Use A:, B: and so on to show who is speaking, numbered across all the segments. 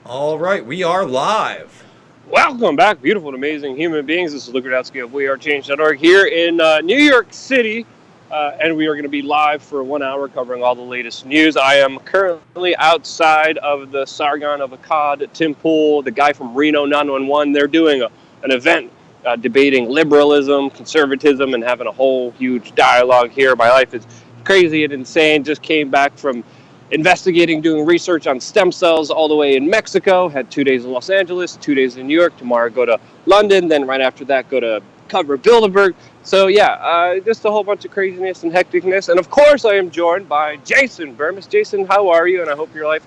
A: All right, we are live.
B: Welcome back, beautiful and amazing human beings. This is Luke Radowski of WeAreChange.org here in New York City, and we are going to be live for 1 hour covering all the latest news. I am currently outside of the Sargon of Akkad Temple. The guy from Reno 911, they're doing an event debating liberalism, conservatism, and having a whole huge dialogue here. My life is crazy and insane. Just came back from investigating, doing research on stem cells all the way in Mexico. Had 2 days in Los Angeles, 2 days in New York. Tomorrow go to London. Then right after that go to cover Bilderberg. So yeah, just a whole bunch of craziness and hecticness. And of course I am joined by Jason Burmis. Jason, how are you? And I hope your life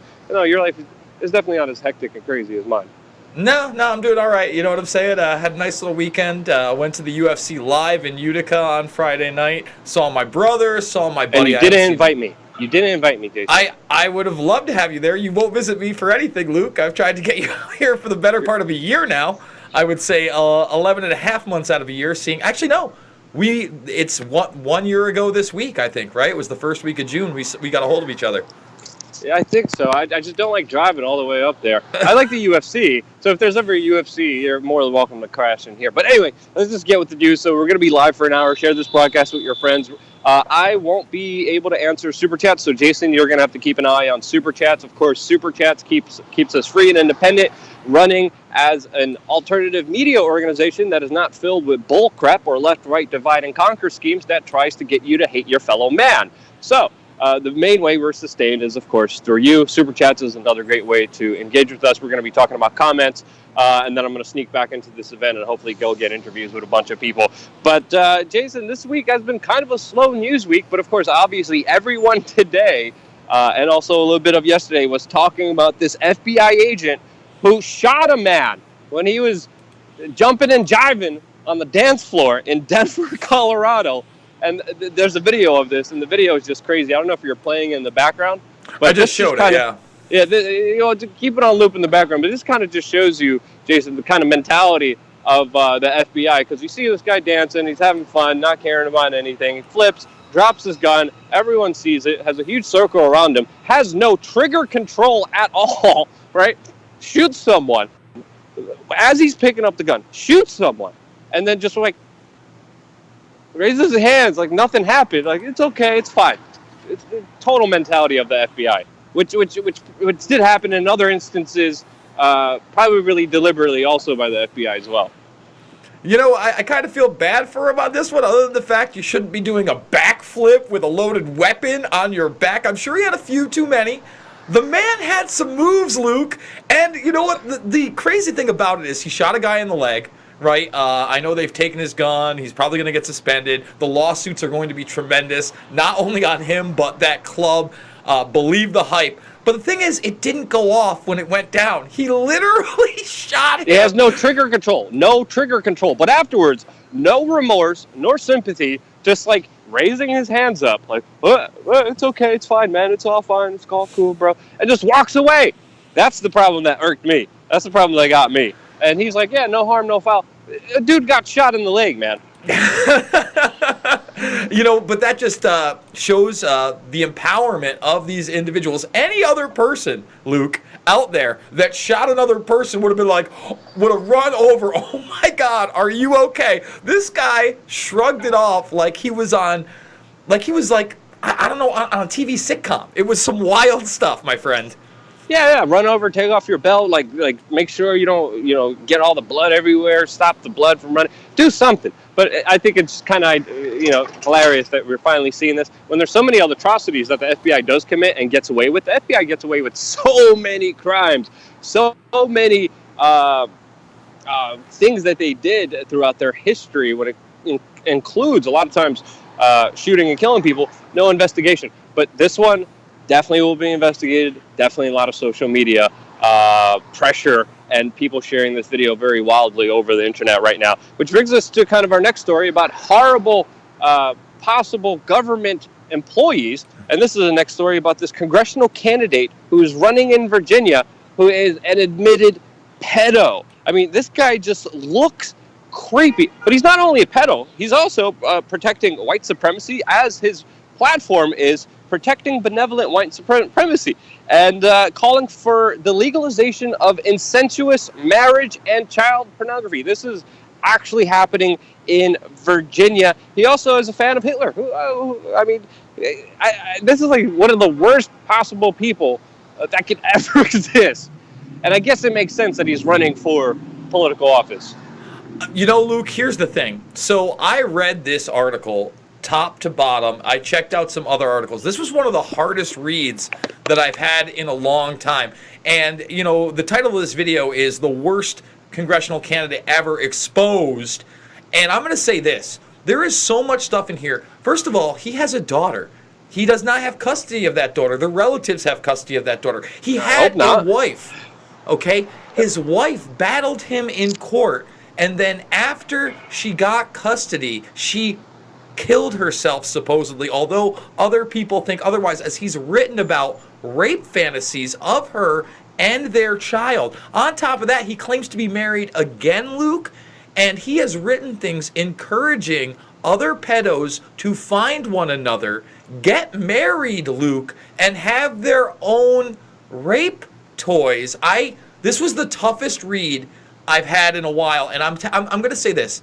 B: is definitely not as hectic and crazy as mine.
A: No, I'm doing all right. You know what I'm saying? Had a nice little weekend. Went to the UFC live in Utica on Friday night. Saw my brother, saw my buddy.
B: And you didn't invite me. You didn't invite me, Jason.
A: I would have loved to have you there. You won't visit me for anything, Luke. I've tried to get you out here for the better part of a year now. I would say 11 and a half months out of a year. Actually, no. It's 1 year ago this week, I think, right? It was the first week of June. We got a hold of each other.
B: Yeah, I think so. I just don't like driving all the way up there. I like the UFC, so if there's ever a UFC, you're more than welcome to crash in here. But anyway, let's just get with the news. So we're going to be live for an hour. Share this broadcast with your friends. I won't be able to answer Super Chats, so Jason, you're going to have to keep an eye on Super Chats. Of course, Super Chats keeps us free and independent, running as an alternative media organization that is not filled with bull crap or left-right divide and conquer schemes that tries to get you to hate your fellow man. So the main way we're sustained is, of course, through you. Super Chats is another great way to engage with us. We're going to be talking about comments, and then I'm going to sneak back into this event and hopefully go get interviews with a bunch of people. But, Jason, this week has been kind of a slow news week, but, of course, obviously everyone today and also a little bit of yesterday was talking about this FBI agent who shot a man when he was jumping and jiving on the dance floor in Denver, Colorado. And there's a video of this, and the video is just crazy. I don't know if you're playing in the background. But
A: I just showed it, yeah.
B: Yeah, to keep it on loop in the background. But this kind of just shows you, Jason, the kind of mentality of the FBI. Because you see this guy dancing, he's having fun, not caring about anything. He flips, drops his gun, everyone sees it, has a huge circle around him, has no trigger control at all, right? Shoots someone. As he's picking up the gun, shoots someone. And then just like, raises his hands like nothing happened. Like, it's okay, it's fine. It's the total mentality of the FBI, which did happen in other instances, probably really deliberately also by the FBI as well.
A: You know, I kind of feel bad for him on this one, other than the fact you shouldn't be doing a backflip with a loaded weapon on your back. I'm sure he had a few too many. The man had some moves, Luke. And you know what? The crazy thing about it is he shot a guy in the leg. Right, I know they've taken his gun. He's probably going to get suspended. The lawsuits are going to be tremendous, not only on him, but that club. Believe the hype. But the thing is, it didn't go off when it went down. He literally shot him.
B: He has no trigger control. But afterwards, no remorse, nor sympathy, just like raising his hands up, like, it's okay, it's fine, man, it's all fine, it's all cool, bro, and just walks away. That's the problem that irked me. That's the problem that got me. And he's like, yeah, no harm, no foul. A dude got shot in the leg, man.
A: You know, but that just shows the empowerment of these individuals. Any other person, Luke, out there that shot another person would have been like, would have run over. Oh my God, are you okay? This guy shrugged it off like he was on, I don't know, on a TV sitcom. It was some wild stuff, my friend.
B: Yeah, run over, take off your belt, like make sure you don't, get all the blood everywhere, stop the blood from running, do something. But I think it's kind of, hilarious that we're finally seeing this when there's so many other atrocities that the FBI does commit and gets away with. The FBI gets away with so many crimes, so many things that they did throughout their history, when it includes a lot of times shooting and killing people, no investigation. But this one definitely will be investigated. Definitely a lot of social media pressure and people sharing this video very wildly over the internet right now. Which brings us to kind of our next story about horrible possible government employees. And this is the next story about this congressional candidate who is running in Virginia, who is an admitted pedo. I mean, this guy just looks creepy. But he's not only a pedo, he's also protecting white supremacy, as his platform is protecting benevolent white supremacy, and calling for the legalization of incestuous marriage and child pornography. This is actually happening in Virginia. He also is a fan of Hitler. This is like one of the worst possible people that could ever exist. And I guess it makes sense that he's running for political office.
A: You know, Luke, here's the thing. So I read this article top to bottom. I checked out some other articles. This was one of the hardest reads that I've had in a long time. And, you know, the title of this video is The Worst Congressional Candidate Ever Exposed. And I'm going to say this. There is so much stuff in here. First of all, he has a daughter. He does not have custody of that daughter. The relatives have custody of that daughter. He had a wife. Okay? His wife battled him in court. And then after she got custody, she killed herself, supposedly, although other people think otherwise, as he's written about rape fantasies of her and their child. On top of that, he claims to be married again, Luke, and he has written things encouraging other pedos to find one another, get married, Luke, and have their own rape toys. This was the toughest read I've had in a while, and I'm going to say this.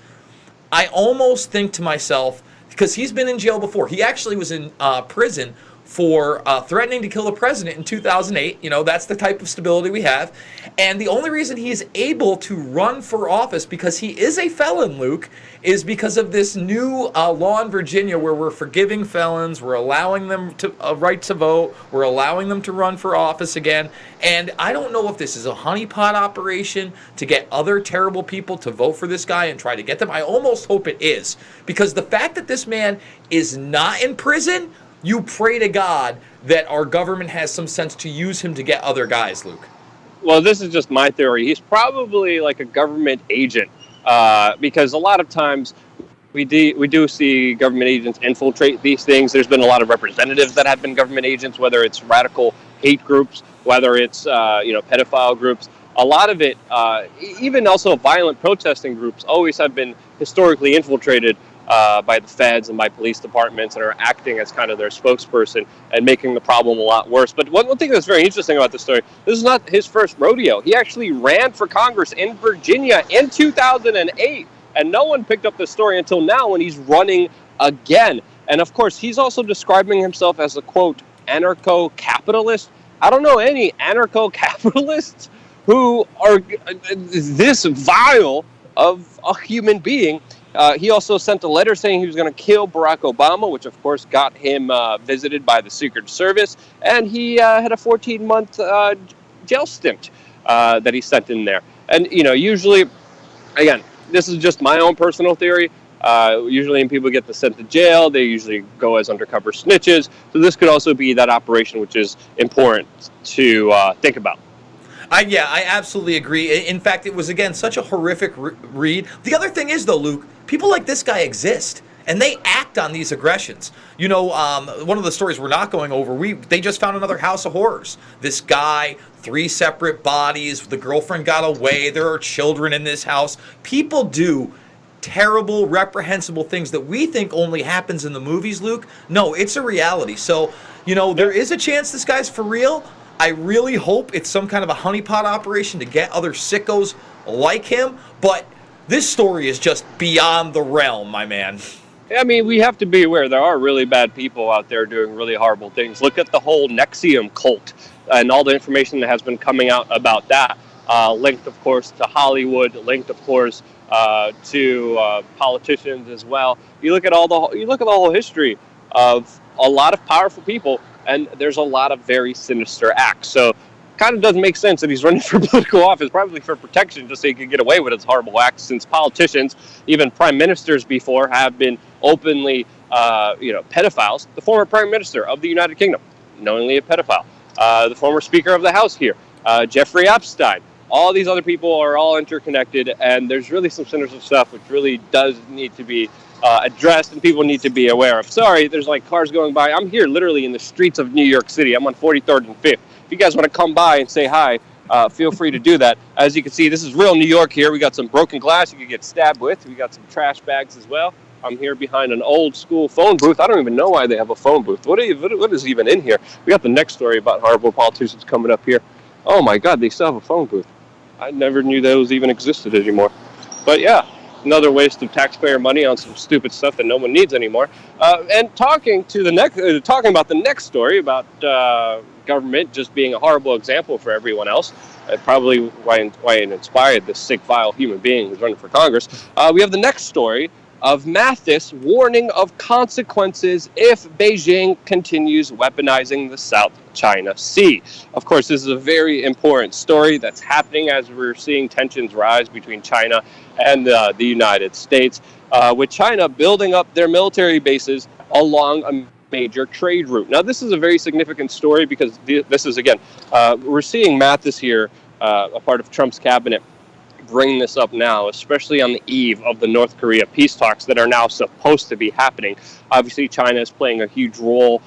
A: I almost think to myself, because he's been in jail before. He actually was in prison for threatening to kill the president in 2008. You know, that's the type of stability we have. And the only reason he's able to run for office, because he is a felon, Luke, is because of this new law in Virginia where we're forgiving felons, we're allowing them to right to vote, we're allowing them to run for office again. And I don't know if this is a honeypot operation to get other terrible people to vote for this guy and try to get them. I almost hope it is, because the fact that this man is not in prison, you pray to God that our government has some sense to use him to get other guys, Luke.
B: Well, this is just my theory. He's probably like a government agent, because a lot of times we do see government agents infiltrate these things. There's been a lot of representatives that have been government agents, whether it's radical hate groups, whether it's pedophile groups. A lot of it, even also violent protesting groups, always have been historically infiltrated by the feds and by police departments, and are acting as kind of their spokesperson and making the problem a lot worse. But one thing that's very interesting about this story, this is not his first rodeo. He actually ran for Congress in Virginia in 2008, and no one picked up this story until now when he's running again. And of course, he's also describing himself as a, quote, anarcho-capitalist. I don't know any anarcho-capitalists who are this vile of a human being. He also sent a letter saying he was going to kill Barack Obama, which of course got him visited by the Secret Service, and he had a 14-month jail stint that he sent in there. And usually, again, this is just my own personal theory. Usually when people get sent to jail, they usually go as undercover snitches. So this could also be that operation, which is important to think about.
A: I absolutely agree. In fact, it was, again, such a horrific read. The other thing is, though, Luke, people like this guy exist, and they act on these aggressions. One of the stories we're not going over, they just found another house of horrors. This guy, 3 separate bodies, the girlfriend got away, there are children in this house. People do terrible, reprehensible things that we think only happens in the movies, Luke. No, it's a reality. So, there is a chance this guy's for real. I really hope it's some kind of a honeypot operation to get other sickos like him, but this story is just beyond the realm, my man.
B: I mean, we have to be aware there are really bad people out there doing really horrible things. Look at the whole Nexium cult and all the information that has been coming out about that, linked, of course, to Hollywood, linked, of course, to politicians as well. You look at the whole history of a lot of powerful people, and there's a lot of very sinister acts. So kind of doesn't make sense that he's running for political office, probably for protection, just so he could get away with his horrible acts, since politicians, even prime ministers before, have been openly, pedophiles. The former prime minister of the United Kingdom, knowingly a pedophile. The former speaker of the House here, Jeffrey Epstein. All these other people are all interconnected, and there's really some sinister stuff which really does need to be addressed, and people need to be aware of. Sorry, there's like cars going by. I'm here literally in the streets of New York City. I'm on 43rd and 5th. If you guys want to come by and say hi, feel free to do that. As you can see, this is real New York here. We got some broken glass you could get stabbed with. We got some trash bags as well. I'm here behind an old school phone booth. I don't even know why they have a phone booth. What is even in here? We got the next story about horrible politicians coming up here. Oh my God, they still have a phone booth. I never knew those even existed anymore. But yeah, another waste of taxpayer money on some stupid stuff that no one needs anymore. And talking about the next story about government just being a horrible example for everyone else. Probably why it inspired this sick, vile human being who's running for Congress. We have the next story of Mathis warning of consequences if Beijing continues weaponizing the South China Sea. Of course, this is a very important story that's happening as we're seeing tensions rise between China and the United States, with China building up their military bases along a major trade route. Now, this is a very significant story because this is, again, we're seeing Mathis here, a part of Trump's cabinet, bring this up now, especially on the eve of the North Korea peace talks that are now supposed to be happening. Obviously, China is playing a huge role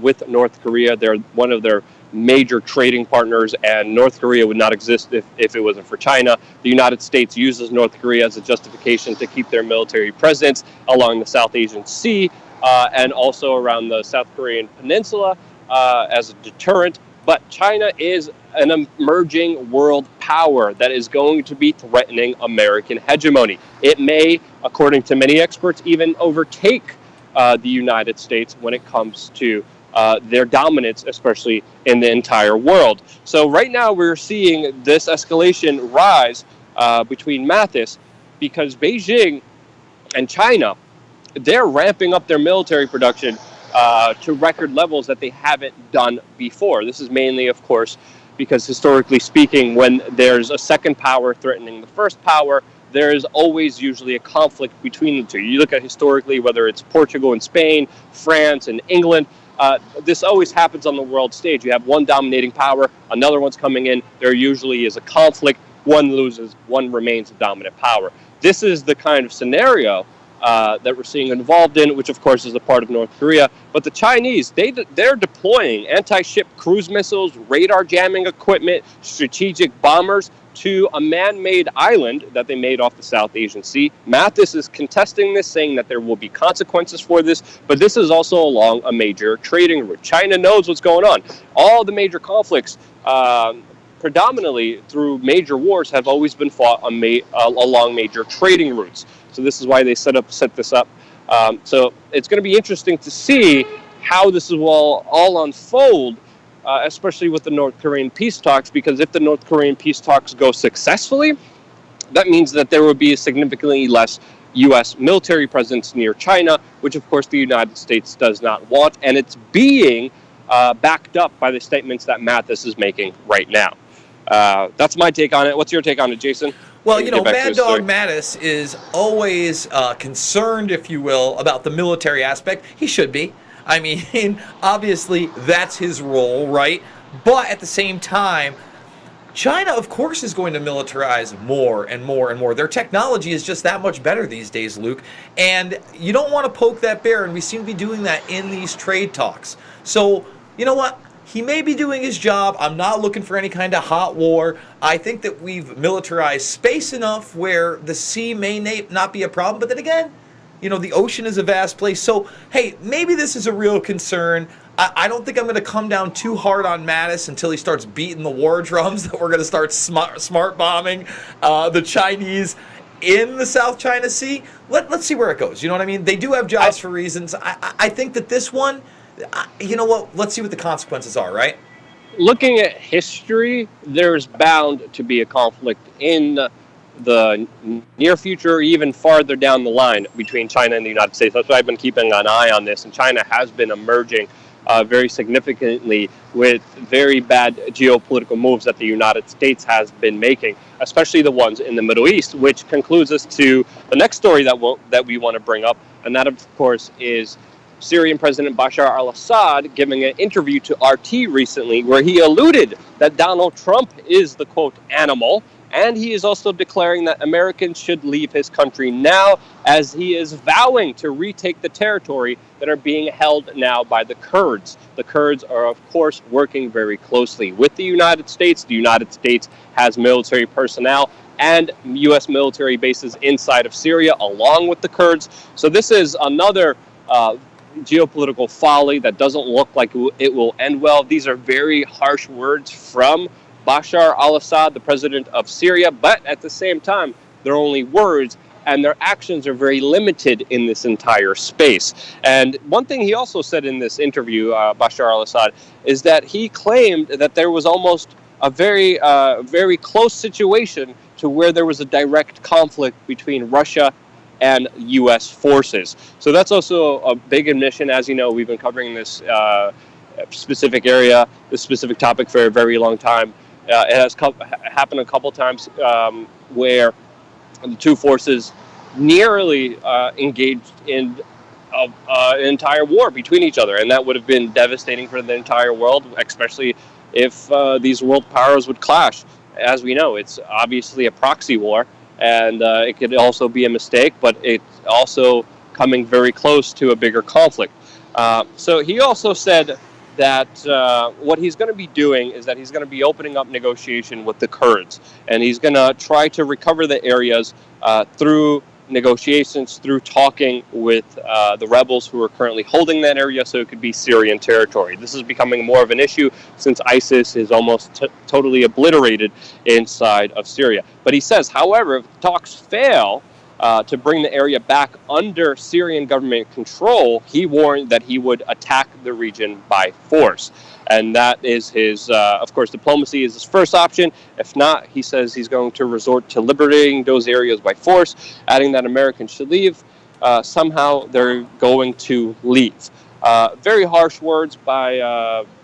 B: with North Korea. They're one of their major trading partners, and North Korea would not exist if it wasn't for China. The United States uses North Korea as a justification to keep their military presence along the South Asian Sea and also around the South Korean peninsula as a deterrent. But China is an emerging world power that is going to be threatening American hegemony. It may, according to many experts, even overtake the United States when it comes to their dominance, especially in the entire world. So right now we're seeing this escalation rise between Mathis because Beijing and China, they're ramping up their military production to record levels that they haven't done before. This is mainly, of course, because historically speaking, when there's a second power threatening the first power, there is always usually a conflict between the two. You look at historically, whether it's Portugal and Spain, France and England, this always happens on the world stage. You have one dominating power, another one's coming in, there usually is a conflict, one loses, one remains a dominant power. This is the kind of scenario that we're seeing involved in, which of course is a part of North Korea. But the Chinese, they're deploying anti-ship cruise missiles, radar jamming equipment, strategic bombers to a man-made island that they made off the South Asian Sea. Mathis is contesting this, saying that there will be consequences for this, but this is also along a major trading route. China knows what's going on. All the major conflicts, predominantly through major wars, have always been fought on along major trading routes. So this is why they set this up. So it's going to be interesting to see how this will all unfold, especially with the North Korean peace talks, because if the North Korean peace talks go successfully, that means that there will be a significantly less U.S. military presence near China, which of course the United States does not want, and it's being backed up by the statements that Mathis is making right now. That's my take on it. What's your take on it, Jason?
A: Well, you know, Mad Dog Mattis is always concerned, if you will, about the military aspect. He should be. I mean, obviously, that's his role, right? But at the same time, China, of course, is going to militarize more and more and more. Their technology is just that much better these days, Luke. And you don't want to poke that bear, and we seem to be doing that in these trade talks. So, you know what? He may be doing his job. I'm not looking for any kind of hot war. I think that we've militarized space enough where the sea may not be a problem. But then again, you know, the ocean is a vast place. So, hey, maybe this is a real concern. I don't think I'm going to come down too hard on Mattis until he starts beating the war drums that we're going to start smart bombing the Chinese in the South China Sea. Let's see where it goes. You know what I mean? They do have jobs for reasons. I think that this one, you know what? Let's see what the consequences are, right?
B: Looking at history, there's bound to be a conflict in the near future, even farther down the line between China and the United States. That's why I've been keeping an eye on this, and China has been emerging very significantly with very bad geopolitical moves that the United States has been making, especially the ones in the Middle East, which concludes us to the next story that we want to bring up, and that, of course, is Syrian President Bashar al-Assad giving an interview to RT recently where he alluded that Donald Trump is the, quote, animal, and he is also declaring that Americans should leave his country now as he is vowing to retake the territory that are being held now by the Kurds. The Kurds are, of course, working very closely with the United States. The United States has military personnel and U.S. military bases inside of Syria, along with the Kurds. So this is another geopolitical folly that doesn't look like it will end well. These are very harsh words from Bashar al-Assad, the president of Syria, but at the same time, they're only words, and their actions are very limited in this entire space. And one thing he also said in this interview, Bashar al-Assad, is that he claimed that there was almost a very close situation to where there was a direct conflict between Russia and U.S. forces. So that's also a big admission. As you know, we've been covering this specific area, this specific topic for a very long time. It has happened a couple times where the two forces nearly engaged in an entire war between each other, and that would have been devastating for the entire world, especially if these world powers would clash. As we know, it's obviously a proxy war, and it could also be a mistake, but it's also coming very close to a bigger conflict. So he also said that what he's going to be doing is that he's going to be opening up negotiation with the Kurds, and he's going to try to recover the areas through negotiations, through talking with the rebels who are currently holding that area, so it could be Syrian territory. This is becoming more of an issue since ISIS is almost totally obliterated inside of Syria. But he says, however, if talks fail to bring the area back under Syrian government control, he warned that he would attack the region by force. And that is his, of course, diplomacy is his first option. If not, he says he's going to resort to liberating those areas by force, adding that Americans should leave. Somehow they're going to leave. Very harsh words by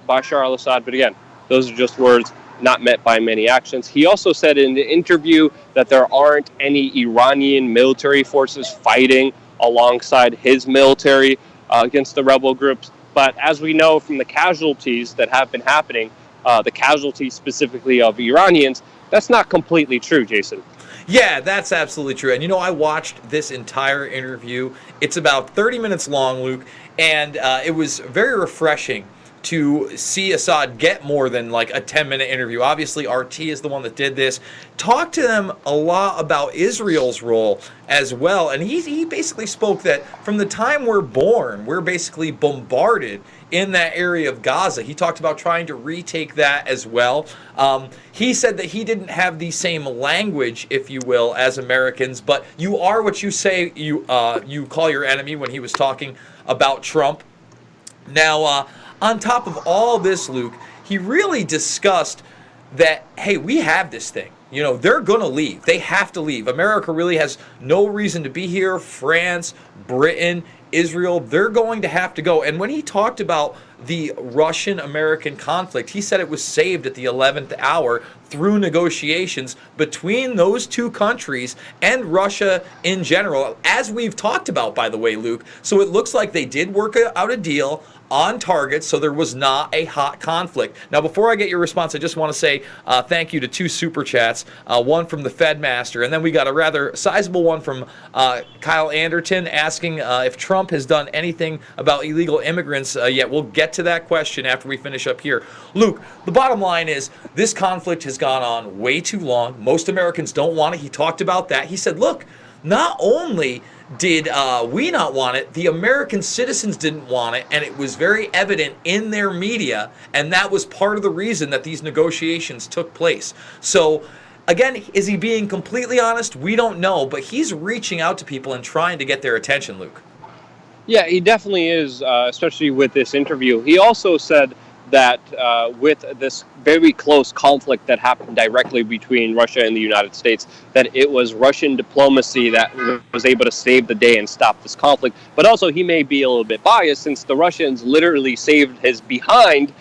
B: Bashar al-Assad, but again, those are just words not met by many actions. He also said in the interview that there aren't any Iranian military forces fighting alongside his military against the rebel groups. But as we know from the casualties that have been happening, the casualties specifically of Iranians, that's not completely true, Jason.
A: Yeah, that's absolutely true. And I watched this entire interview. It's about 30 minutes long, Luke, and it was very refreshing to see Assad get more than like a 10-minute interview. Obviously, RT is the one that did this. Talk to them a lot about Israel's role as well. And he basically spoke that from the time we're born, we're basically bombarded in that area of Gaza. He talked about trying to retake that as well. He said that he didn't have the same language, if you will, as Americans, but you are what you say you call your enemy when he was talking about Trump. Now, on top of all this, Luke, he really discussed that, hey, we have this thing. They're going to leave. They have to leave. America really has no reason to be here. France, Britain, Israel, they're going to have to go. And when he talked about the Russian-American conflict, he said it was saved at the 11th hour through negotiations between those two countries and Russia in general, as we've talked about, by the way, Luke. So it looks like they did work out a deal on target, so there was not a hot conflict. Now, before I get your response, I just want to say thank you to two super chats, one from the Fedmaster, and then we got a rather sizable one from Kyle Anderton asking if Trump has done anything about illegal immigrants yet. We'll get to that question after we finish up here. Luke, the bottom line is this conflict has gone on way too long. Most Americans don't want it. He talked about that. He said, look, not only did we not want it, the American citizens didn't want it, and it was very evident in their media, and that was part of the reason that these negotiations took place. So, again, is he being completely honest? We don't know, but he's reaching out to people and trying to get their attention, Luke.
B: Yeah, he definitely is, especially with this interview. He also said that with this very close conflict that happened directly between Russia and the United States, that it was Russian diplomacy that was able to save the day and stop this conflict. But also he may be a little bit biased since the Russians literally saved his behind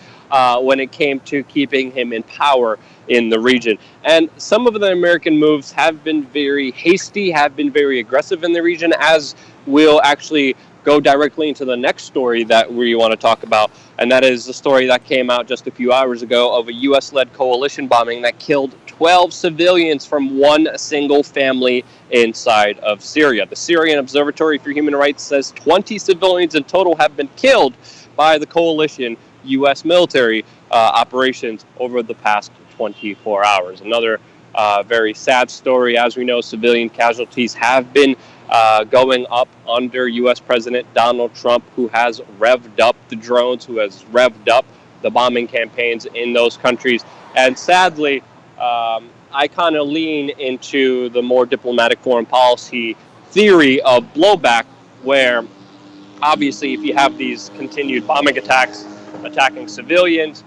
B: when it came to keeping him in power in the region. And some of the American moves have been very hasty, have been very aggressive in the region, as we'll actually go directly into the next story that we want to talk about, and that is the story that came out just a few hours ago of a U.S.-led coalition bombing that killed 12 civilians from one single family inside of Syria. The Syrian Observatory for Human Rights says 20 civilians in total have been killed by the coalition U.S. military operations over the past 24 hours. Another Very sad story. As we know, civilian casualties have been going up under U.S. President Donald Trump, who has revved up the drones, who has revved up the bombing campaigns in those countries. And sadly, I kind of lean into the more diplomatic foreign policy theory of blowback, where obviously if you have these continued bombing attacks attacking civilians,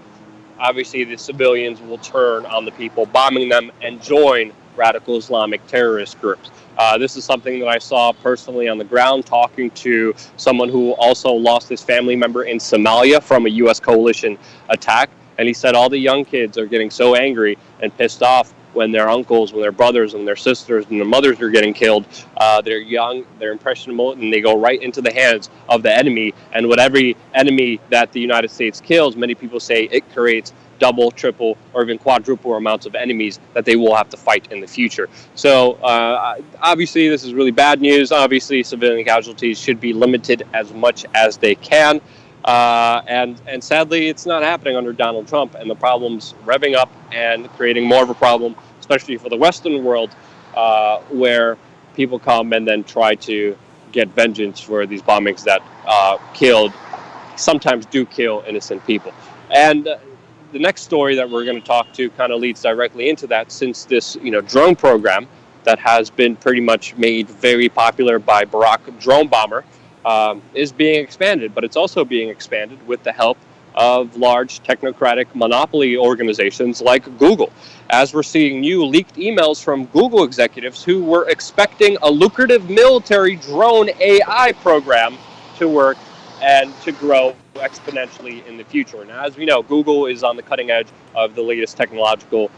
B: obviously the civilians will turn on the people bombing them and join radical Islamic terrorist groups. This is something that I saw personally on the ground, talking to someone who also lost his family member in Somalia from a U.S. coalition attack. And he said all the young kids are getting so angry and pissed off when their uncles, when their brothers, and their sisters, and their mothers are getting killed. They're young, they're impressionable, and they go right into the hands of the enemy. And with every enemy that the United States kills, many people say it creates double, triple, or even quadruple amounts of enemies that they will have to fight in the future. So obviously this is really bad news. Obviously civilian casualties should be limited as much as they can. And sadly, it's not happening under Donald Trump, and the problem's revving up and creating more of a problem, especially for the Western world, where people come and then try to get vengeance for these bombings that sometimes do kill innocent people. And the next story that we're going to talk to kind of leads directly into that, since this drone program that has been pretty much made very popular by Barack Drone Bomber is being expanded, but it's also being expanded with the help of large technocratic monopoly organizations like Google, as we're seeing new leaked emails from Google executives who were expecting a lucrative military drone AI program to work and to grow exponentially in the future. Now, as we know, Google is on the cutting edge of the latest technological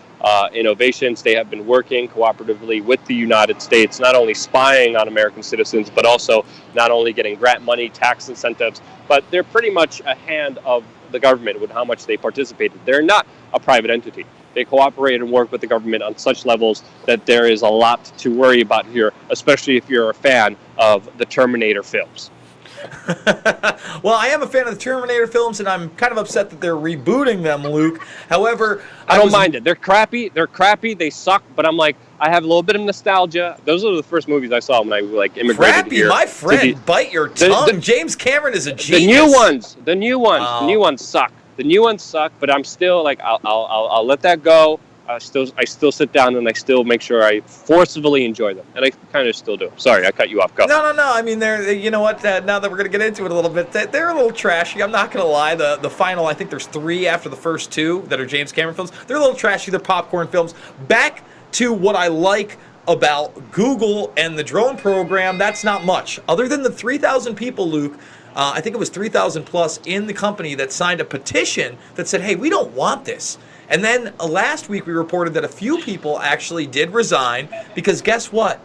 B: innovations. They have been working cooperatively with the United States, not only spying on American citizens, but also not only getting grant money, tax incentives, but they're pretty much a hand of the government with how much they participated. They're not a private entity. They cooperate and work with the government on such levels that there is a lot to worry about here, especially if you're a fan of the Terminator films.
A: Well, I am a fan of the Terminator films, and I'm kind of upset that they're rebooting them, Luke. However,
B: I don't mind it. They're crappy. They suck. But I'm like, I have a little bit of nostalgia. Those are the first movies I saw when I immigrated
A: crappy,
B: here.
A: My friend, bite your tongue. James Cameron is a genius.
B: The new ones suck. The new ones suck. But I'm still like, I'll let that go. I still sit down and I still make sure I forcibly enjoy them, and I kind of still do. Sorry, I cut you off. Go.
A: No. I mean, you know what? Now that we're gonna get into it a little bit, they're a little trashy. I'm not gonna lie. The final, I think there's 3 after the first 2 that are James Cameron films. They're a little trashy. They're popcorn films. Back to what I like about Google and the drone program. That's not much, other than the 3,000 people, Luke. I think it was 3,000 plus in the company that signed a petition that said, "Hey, we don't want this." And then last week we reported that a few people actually did resign because guess what?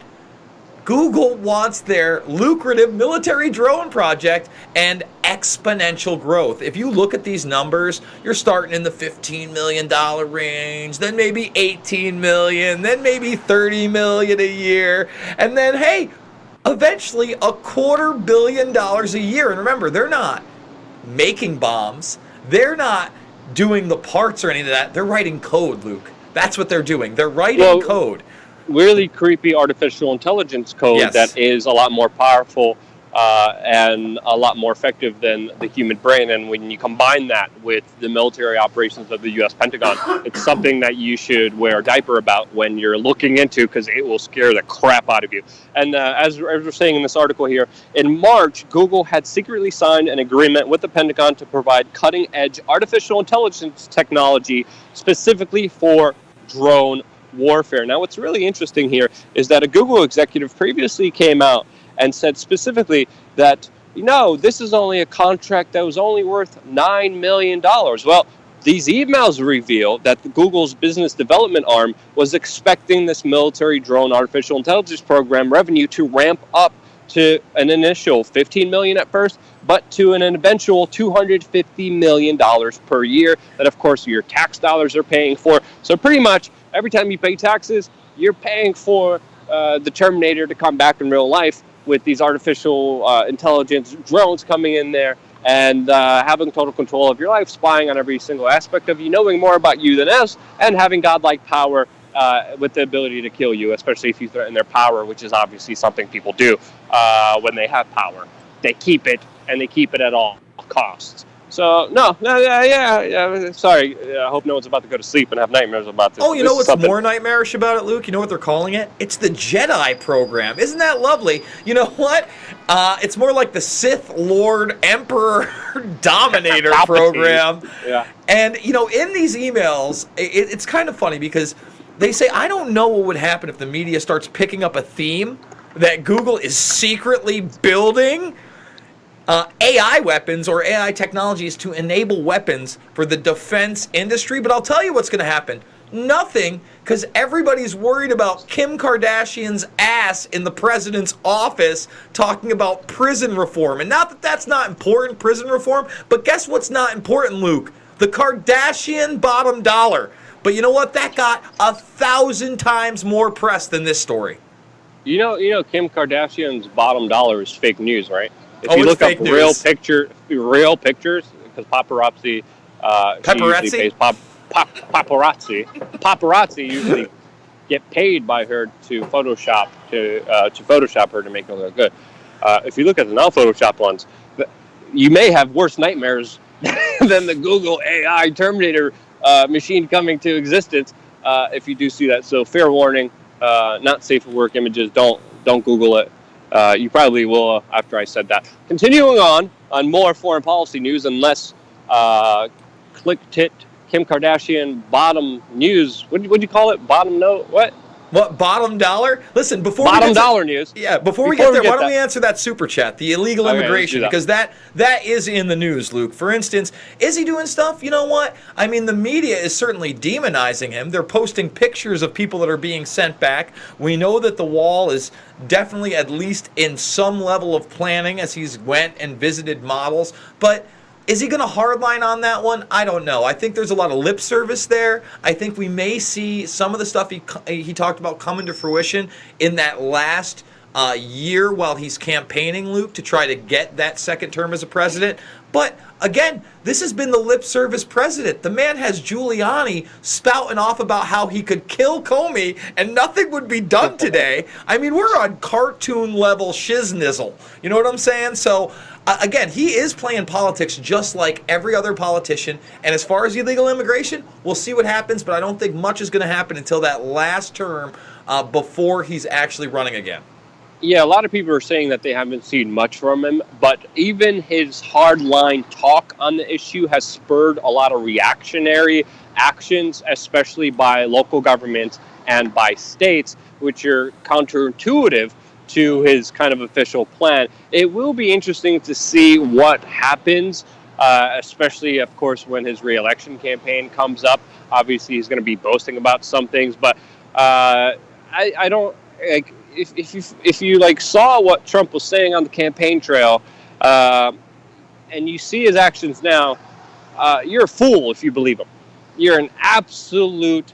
A: Google wants their lucrative military drone project and exponential growth. If you look at these numbers, you're starting in the $15 million range, then maybe $18 million, then maybe $30 million a year, and then, hey, eventually $250 million a year. And remember, they're not making bombs. They're not doing the parts or any of that. They're writing code, Luke. That's what they're doing. They're writing code.
B: Really creepy artificial intelligence code that is a lot more powerful and a lot more effective than the human brain. And when you combine that with the military operations of the U.S. Pentagon, it's something that you should wear a diaper about when you're looking into, because it will scare the crap out of you. And as we're saying in this article here, in March, Google had secretly signed an agreement with the Pentagon to provide cutting-edge artificial intelligence technology specifically for drone warfare. Now, what's really interesting here is that a Google executive previously came out and said specifically that, this is only a contract that was only worth $9 million. Well, these emails reveal that Google's business development arm was expecting this military drone artificial intelligence program revenue to ramp up to an initial $15 million at first, but to an eventual $250 million per year that, of course, your tax dollars are paying for. So pretty much every time you pay taxes, you're paying for the Terminator to come back in real life, with these artificial intelligence drones coming in there and having total control of your life, spying on every single aspect of you, knowing more about you than us, and having godlike power with the ability to kill you, especially if you threaten their power, which is obviously something people do when they have power. They keep it, and they keep it at all costs. So, yeah. Sorry, I hope no one's about to go to sleep and have nightmares about this.
A: Oh, you
B: This
A: know
B: is
A: what's
B: something.
A: more nightmarish about it, Luke? You know what they're calling it? It's the Jedi program. Isn't that lovely? You know what? It's more like the Sith Lord Emperor Dominator program.
B: Yeah.
A: And, you know, in these emails, it's kind of funny because they say, I don't know what would happen if the media starts picking up a theme that Google is secretly building AI weapons or AI technologies to enable weapons for the defense industry. But I'll tell you what's going to happen. Nothing, because everybody's worried about Kim Kardashian's ass in the president's office talking about prison reform. And not that that's not important, prison reform, but guess what's not important, Luke? The Kardashian bottom dollar. But you know what? That got 1,000 times more press than this story.
B: You know, Kim Kardashian's bottom dollar is fake news, right? If
A: Oh,
B: you
A: it's
B: look
A: fake
B: up
A: news.
B: real pictures, because paparazzi, she
A: Paparazzi?
B: usually pays paparazzi. Paparazzi usually get paid by her to Photoshop her to make her look good. If you look at the non-Photoshop ones, you may have worse nightmares than the Google AI Terminator machine coming to existence if you do see that. So fair warning, not safe for work images. Don't Google it. You probably will after I said that. Continuing on more foreign policy news, unless click-tit Kim Kardashian bottom news. What'd you call it? Bottom note? What?
A: What, bottom dollar? Listen, before
B: Bottom
A: we get
B: dollar news.
A: Yeah, before we get there, why don't we answer that super chat, the illegal
B: Okay,
A: immigration,
B: let's do
A: because that is in the news, Luke. For instance, is he doing stuff? You know what? I mean, the media is certainly demonizing him. They're posting pictures of people that are being sent back. We know that the wall is definitely at least in some level of planning as he's went and visited models, but is he going to hardline on that one? I don't know. I think there's a lot of lip service there. I think we may see some of the stuff he talked about coming to fruition in that last year while he's campaigning, Luke, to try to get that second term as a president. But again, this has been the lip service president. The man has Giuliani spouting off about how he could kill Comey and nothing would be done today. I mean, we're on cartoon level shiznizzle. You know what I'm saying? So again, he is playing politics just like every other politician. And as far as illegal immigration, we'll see what happens, but I don't think much is going to happen until that last term before he's actually running again.
B: Yeah, a lot of people are saying that they haven't seen much from him, but even his hardline talk on the issue has spurred a lot of reactionary actions, especially by local governments and by states, which are counterintuitive to his kind of official plan. It will be interesting to see what happens, especially, of course, when his re-election campaign comes up. Obviously, he's going to be boasting about some things, but I don't like. If you like saw what Trump was saying on the campaign trail, and you see his actions now, you're a fool if you believe him. You're an absolute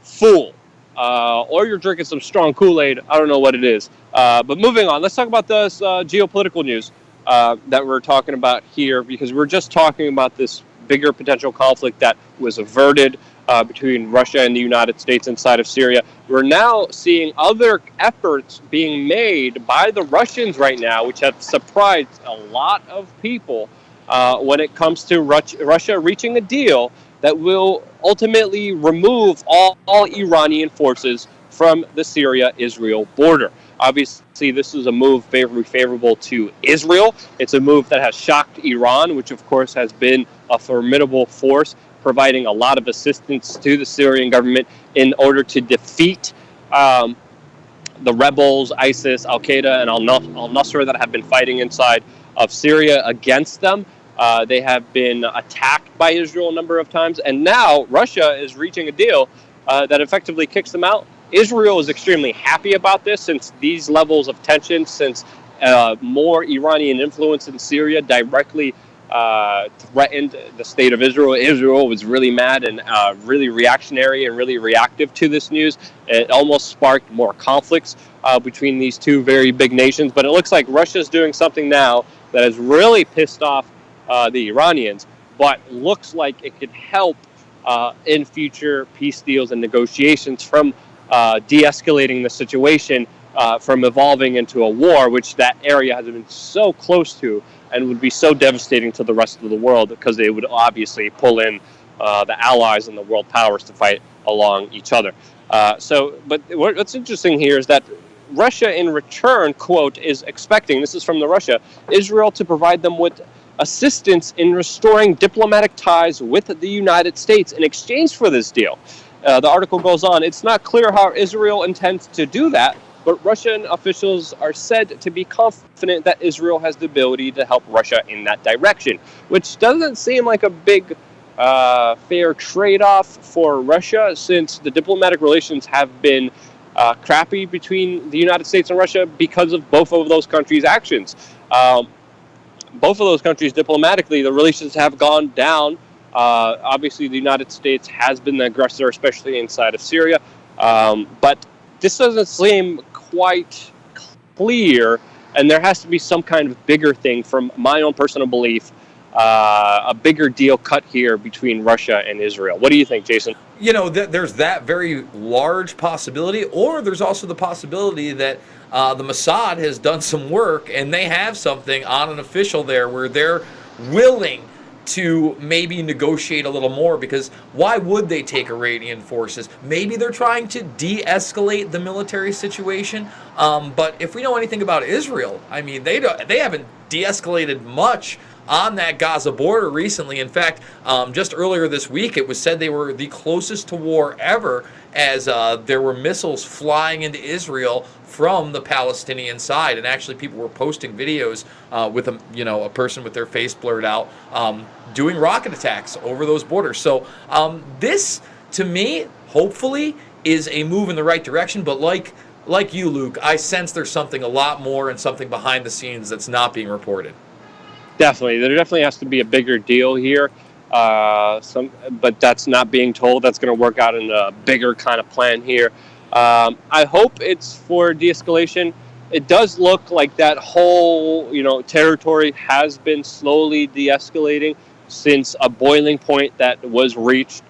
B: fool, or you're drinking some strong Kool-Aid. I don't know what it is. But moving on, let's talk about this geopolitical news that we're talking about here, because we're just talking about this bigger potential conflict that was averted between Russia and the United States inside of Syria. We're now seeing other efforts being made by the Russians right now, which have surprised a lot of people when it comes to Russia reaching a deal that will ultimately remove all Iranian forces from the Syria-Israel border. Obviously, this is a move very favorable to Israel. It's a move that has shocked Iran, which of course has been a formidable force, providing a lot of assistance to the Syrian government in order to defeat the rebels, ISIS, Al-Qaeda, and al-Nusra that have been fighting inside of Syria against them. They have been attacked by Israel a number of times, and now Russia is reaching a deal that effectively kicks them out. Israel is extremely happy about this, since these levels of tension, since more Iranian influence in Syria directly threatened the state of Israel. Israel was really mad and really reactionary and really reactive to this news. It almost sparked more conflicts between these two very big nations. But it looks like Russia's doing something now that has really pissed off the Iranians, but looks like it could help in future peace deals and negotiations from de-escalating the situation from evolving into a war, which that area has been so close to and would be so devastating to the rest of the world because they would obviously pull in the allies and the world powers to fight along each other. But what's interesting here is that Russia, in return, quote, is expecting, this is from the Russia, Israel to provide them with assistance in restoring diplomatic ties with the United States in exchange for this deal. The article goes on, it's not clear how Israel intends to do that, but Russian officials are said to be confident that Israel has the ability to help Russia in that direction, which doesn't seem like a big fair trade-off for Russia, since the diplomatic relations have been crappy between the United States and Russia because of both of those countries' actions. Both of those countries, diplomatically, the relations have gone down. Obviously, the United States has been the aggressor, especially inside of Syria. But this doesn't seem quite clear, and there has to be some kind of bigger thing, from my own personal belief, a bigger deal cut here between Russia and Israel. What do you think, Jason?
A: There's that very large possibility, or there's also the possibility that the Mossad has done some work and they have something on an official there where they're willing to maybe negotiate a little more, because why would they take Iranian forces? Maybe they're trying to de-escalate the military situation, but if we know anything about Israel, I mean, they haven't de-escalated much on that Gaza border recently. In fact, just earlier this week, it was said they were the closest to war ever, as there were missiles flying into Israel from the Palestinian side, and actually people were posting videos with a person with their face blurred out doing rocket attacks over those borders. So this, to me, hopefully, is a move in the right direction. But like you, Luke, I sense there's something a lot more and something behind the scenes that's not being reported.
B: Definitely. There definitely has to be a bigger deal here. But that's not being told. That's going to work out in a bigger kind of plan here. I hope it's for de-escalation. It does look like that whole, territory has been slowly de-escalating since a boiling point that was reached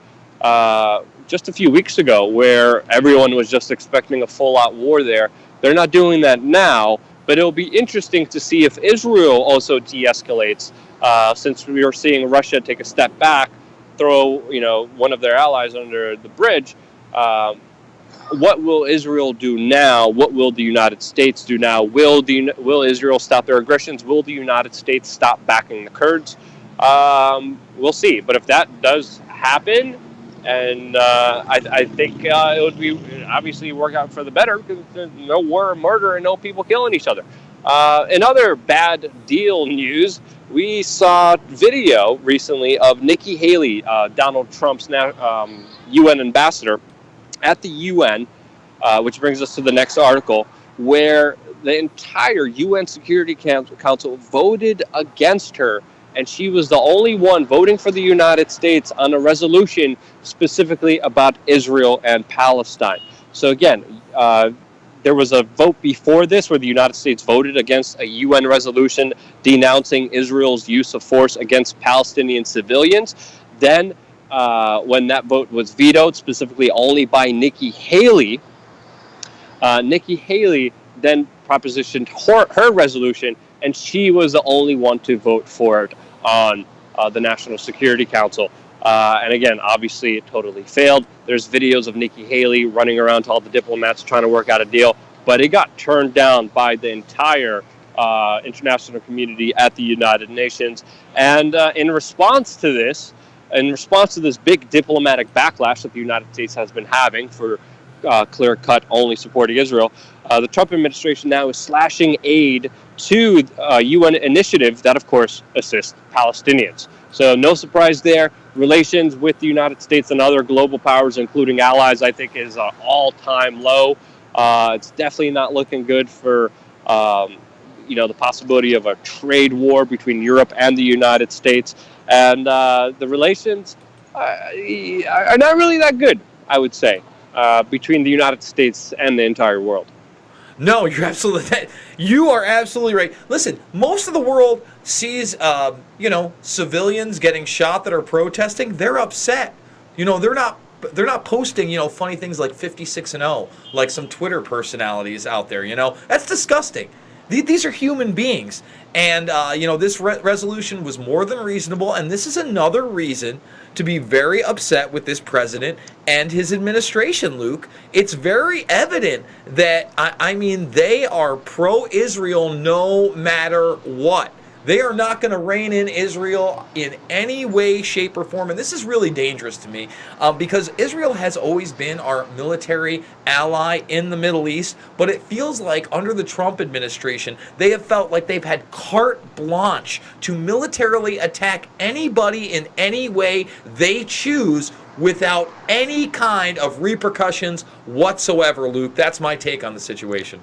B: just a few weeks ago, where everyone was just expecting a full-out war there. They're not doing that now, but it'll be interesting to see if Israel also de-escalates, since we are seeing Russia take a step back, throw one of their allies under the bridge. What will Israel do now? What will the United States do now? Will Israel stop their aggressions? Will the United States stop backing the Kurds? We'll see. But if that does happen, and I think it would be obviously work out for the better, because there's no war or murder and no people killing each other. In other bad deal news, we saw video recently of Nikki Haley, Donald Trump's UN ambassador, at the UN, which brings us to the next article, where the entire UN Security Council voted against her, and she was the only one voting for the United States on a resolution specifically about Israel and Palestine. So again, there was a vote before this where the United States voted against a UN resolution denouncing Israel's use of force against Palestinian civilians. Then, when that vote was vetoed, specifically only by Nikki Haley, Nikki Haley then propositioned her resolution, and she was the only one to vote for it on the National Security Council. And again, obviously, it totally failed. There's videos of Nikki Haley running around to all the diplomats trying to work out a deal, but it got turned down by the entire international community at the United Nations. And in response to this big diplomatic backlash that the United States has been having for clear-cut only supporting Israel, the Trump administration now is slashing aid to a UN initiative that, of course, assists Palestinians. So no surprise there. Relations with the United States and other global powers, including allies, I think is an all-time low. It's definitely not looking good for the possibility of a trade war between Europe and the United States. And the relations are not really that good, I would say, between the United States and the entire world.
A: No, you are absolutely right. Listen, most of the world sees, civilians getting shot that are protesting. They're upset. they're not posting, funny things like 56-0, like some Twitter personalities out there. That's disgusting. These are human beings, and this resolution was more than reasonable, and this is another reason to be very upset with this president and his administration, Luke. It's very evident that they are pro-Israel no matter what. They are not going to rein in Israel in any way, shape, or form. And this is really dangerous to me because Israel has always been our military ally in the Middle East. But it feels like under the Trump administration, they have felt like they've had carte blanche to militarily attack anybody in any way they choose without any kind of repercussions whatsoever, Luke. That's my take on the situation.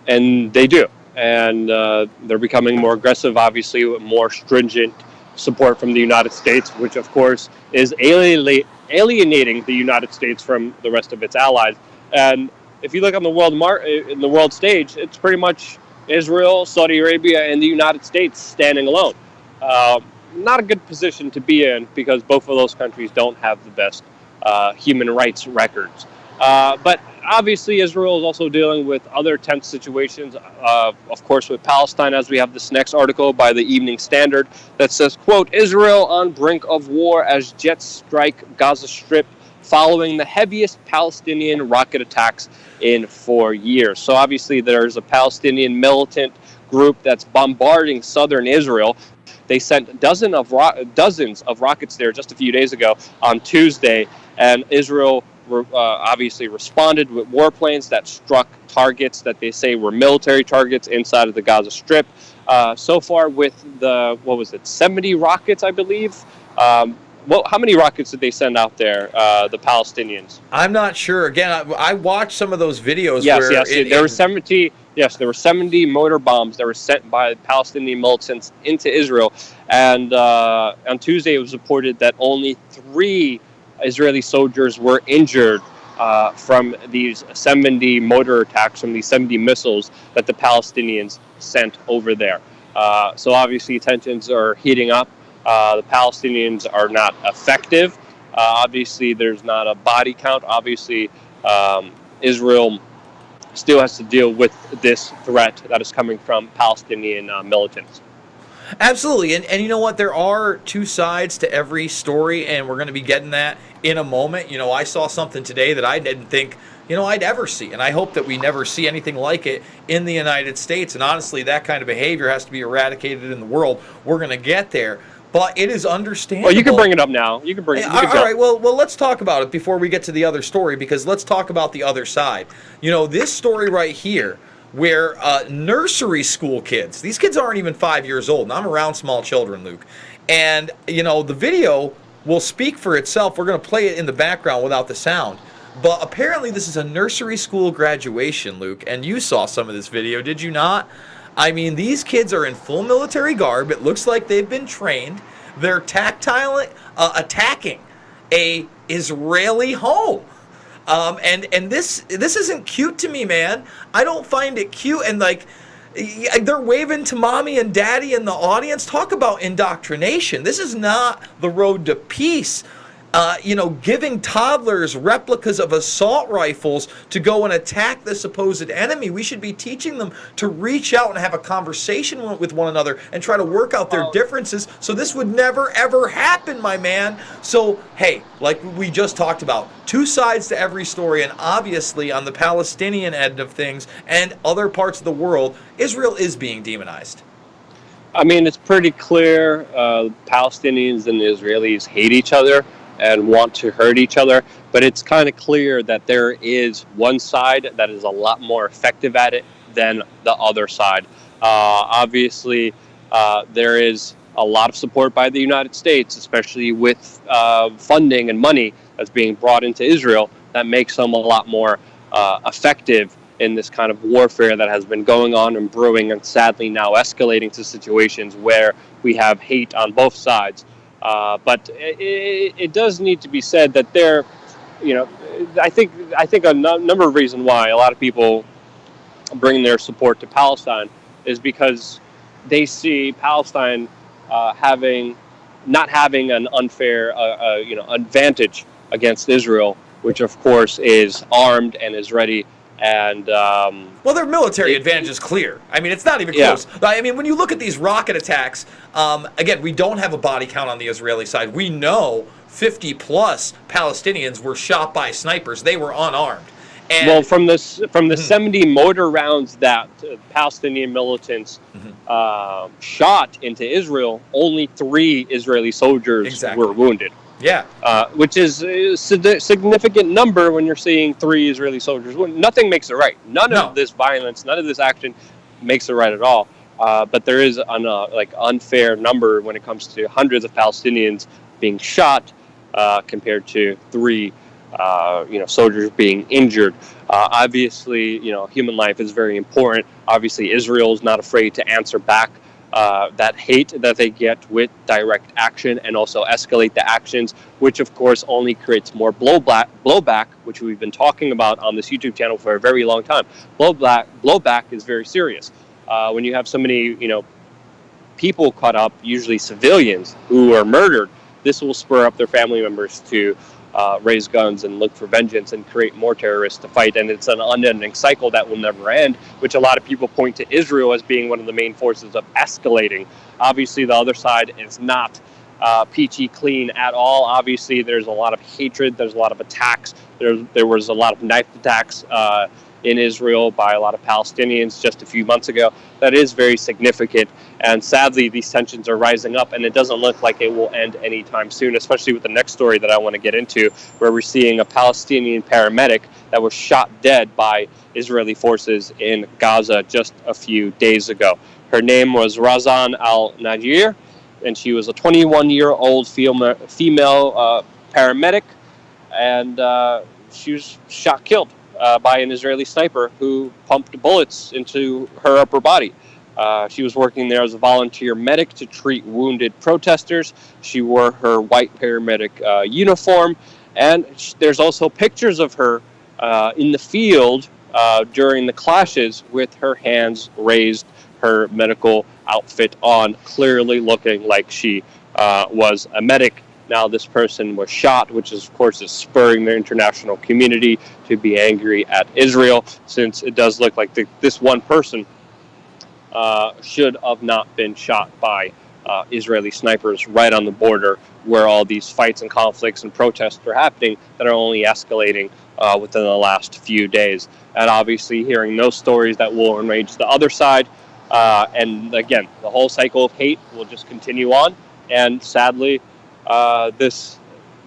B: And they do. And they're becoming more aggressive, obviously, with more stringent support from the United States, which, of course, is alienating the United States from the rest of its allies. And if you look on the world stage, it's pretty much Israel, Saudi Arabia, and the United States standing alone. Not a good position to be in because both of those countries don't have the best human rights records. But obviously, Israel is also dealing with other tense situations, of course, with Palestine, as we have this next article by the Evening Standard that says, quote, Israel on brink of war as jets strike Gaza Strip following the heaviest Palestinian rocket attacks in 4 years. So obviously, there's a Palestinian militant group that's bombarding southern Israel. They sent dozens of rockets there just a few days ago on Tuesday, and Israel obviously responded with warplanes that struck targets that they say were military targets inside of the Gaza Strip. So far with 70 rockets, I believe. How many rockets did they send out there, the Palestinians?
A: I'm not sure. Again, I watched some of those videos.
B: There were 70. Yes, there were 70 mortar bombs that were sent by Palestinian militants into Israel. And on Tuesday, it was reported that only 3 Israeli soldiers were injured from these 70 mortar attacks, from these 70 missiles that the Palestinians sent over there. So obviously tensions are heating up. The Palestinians are not effective. Obviously there's not a body count. Obviously Israel still has to deal with this threat that is coming from Palestinian militants.
A: Absolutely. And you know what? There are 2 sides to every story, and we're going to be getting that in a moment. I saw something today that I didn't think, I'd ever see, and I hope that we never see anything like it in the United States. And honestly, that kind of behavior has to be eradicated in the world. We're going to get there. But it is understandable.
B: Well, you can bring it up now. You can bring it up.
A: All right, well, let's talk about it before we get to the other story, because let's talk about the other side. This story right here, where nursery school kids, these kids aren't even 5 years old, and I'm around small children, Luke, and the video will speak for itself. We're going to play it in the background without the sound, but apparently this is a nursery school graduation, Luke, and you saw some of this video, did you not? These kids are in full military garb. It looks like they've been trained. They're tactile attacking a Israeli home. And this isn't cute to me, man. I don't find it cute. And they're waving to mommy and daddy in the audience. Talk about indoctrination. This is not the road to peace. Giving toddlers replicas of assault rifles to go and attack the supposed enemy. We should be teaching them to reach out and have a conversation with one another and try to work out their differences, so this would never, ever happen, my man. So, hey, like we just talked about, 2 sides to every story, and obviously on the Palestinian end of things and other parts of the world, Israel is being demonized.
B: It's pretty clear Palestinians and the Israelis hate each other and want to hurt each other, but it's kind of clear that there is one side that is a lot more effective at it than the other side. Obviously, there is a lot of support by the United States, especially with funding and money that's being brought into Israel, that makes them a lot more effective in this kind of warfare that has been going on and brewing, and sadly now escalating to situations where we have hate on both sides. But it does need to be said that I think a number of reasons why a lot of people bring their support to Palestine is because they see Palestine not having an unfair advantage against Israel, which of course is armed and is ready. And
A: well, their military advantage is clear. I mean, it's not even close.
B: Yeah.
A: I mean, when you look at these rocket attacks, again, we don't have a body count on the Israeli side. We know 50 plus Palestinians were shot by snipers. They were unarmed. And,
B: well, from the 70 mortar rounds that Palestinian militants shot into Israel, only 3 Israeli soldiers were wounded.
A: Yeah.
B: Which is a significant number when you're seeing 3 Israeli soldiers. Nothing makes it right. None of this violence, none of this action makes it right at all. But there is an unfair number when it comes to hundreds of Palestinians being shot compared to 3 soldiers being injured. Obviously, human life is very important. Obviously, Israel is not afraid to answer back that hate that they get with direct action and also escalate the actions, which of course only creates more blowback, which we've been talking about on this YouTube channel for a very long time. Blowback is very serious. When you have so many, people caught up, usually civilians, who are murdered, this will spur up their family members to raise guns and look for vengeance and create more terrorists to fight. And it's an unending cycle that will never end, which a lot of people point to Israel as being one of the main forces of escalating. Obviously, the other side is not peachy clean at all. Obviously, there's a lot of hatred. There's a lot of attacks. There was a lot of knife attacks in Israel by a lot of Palestinians just a few months ago. That is very significant. And sadly, these tensions are rising up, and it doesn't look like it will end anytime soon, especially with the next story that I want to get into, where we're seeing a Palestinian paramedic that was shot dead by Israeli forces in Gaza just a few days ago. Her name was Razan al-Najir, and she was a 21-year-old female paramedic, and she was killed by an Israeli sniper who pumped bullets into her upper body. She was working there as a volunteer medic to treat wounded protesters. She wore her white paramedic uniform, and there's also pictures of her in the field during the clashes with her hands raised, her medical outfit on, clearly looking like she was a medic. Now this person was shot, which is, of course, is spurring the international community to be angry at Israel, since it does look like this one person should have not been shot by Israeli snipers right on the border, where all these fights and conflicts and protests are happening that are only escalating within the last few days. And obviously hearing those stories, that will enrage the other side. And again, the whole cycle of hate will just continue on. And sadly, this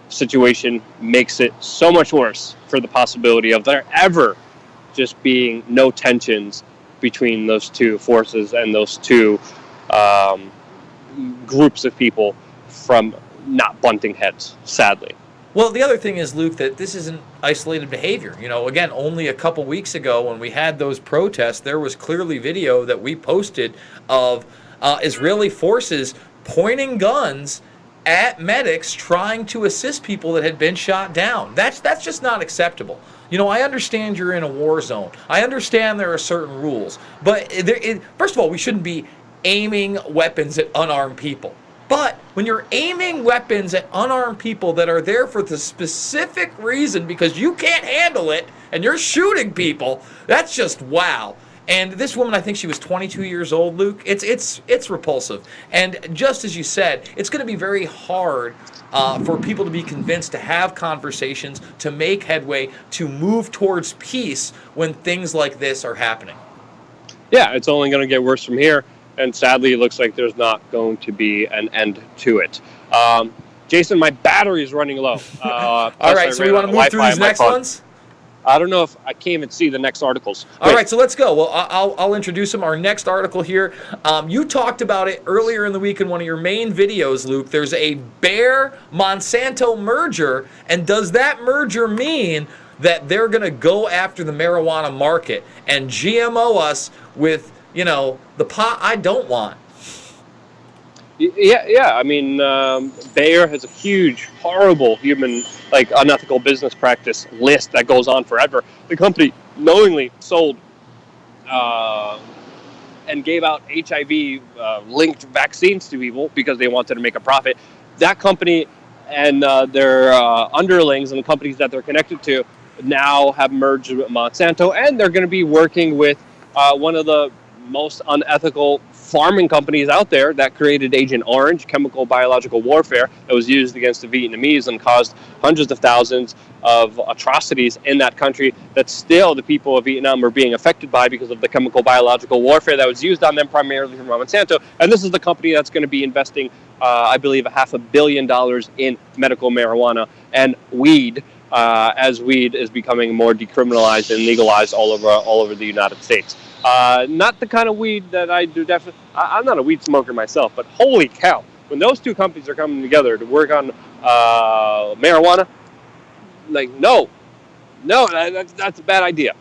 B: situation makes it so much worse for the possibility of there ever just being no tensions between those two forces and those two groups of people from not bunting heads, sadly.
A: Well, the other thing is, Luke, that this isn't isolated behavior. Again, only a couple weeks ago when we had those protests, there was clearly video that we posted of Israeli forces pointing guns at medics trying to assist people that had been shot down. That's just not acceptable. I understand you're in a war zone. I understand there are certain rules. But first of all, we shouldn't be aiming weapons at unarmed people. But when you're aiming weapons at unarmed people that are there for the specific reason because you can't handle it and you're shooting people, that's just wow. And this woman, I think she was 22 years old, Luke. It's repulsive. And just as you said, it's going to be very hard for people to be convinced to have conversations, to make headway, to move towards peace when things like this are happening.
B: Yeah, it's only going to get worse from here. And sadly, it looks like there's not going to be an end to it. Jason, my battery is running low.
A: All right, so we want to move through these next ones?
B: I don't know if I can't even see the next articles.
A: All right, so let's go. Well, I'll introduce them. Our next article here, you talked about it earlier in the week in one of your main videos, Luke. There's a Bayer-Monsanto merger, and does that merger mean that they're going to go after the marijuana market and GMO us with, the pot I don't want?
B: Yeah. I mean, Bayer has a huge, horrible unethical business practice list that goes on forever. The company knowingly sold and gave out HIV linked vaccines to people because they wanted to make a profit. That company and their underlings and the companies that they're connected to now have merged with Monsanto, and they're going to be working with one of the most unethical farming companies out there that created Agent Orange, chemical biological warfare that was used against the Vietnamese and caused hundreds of thousands of atrocities in that country that still the people of Vietnam are being affected by because of the chemical biological warfare that was used on them primarily from Monsanto. And this is the company that's going to be investing, I believe, $500 million in medical marijuana and weed, as weed is becoming more decriminalized and legalized all over the United States. Not the kind of weed that I do. Definitely, I'm not a weed smoker myself, but holy cow, when those two companies are coming together to work on marijuana, like no, that's a bad idea.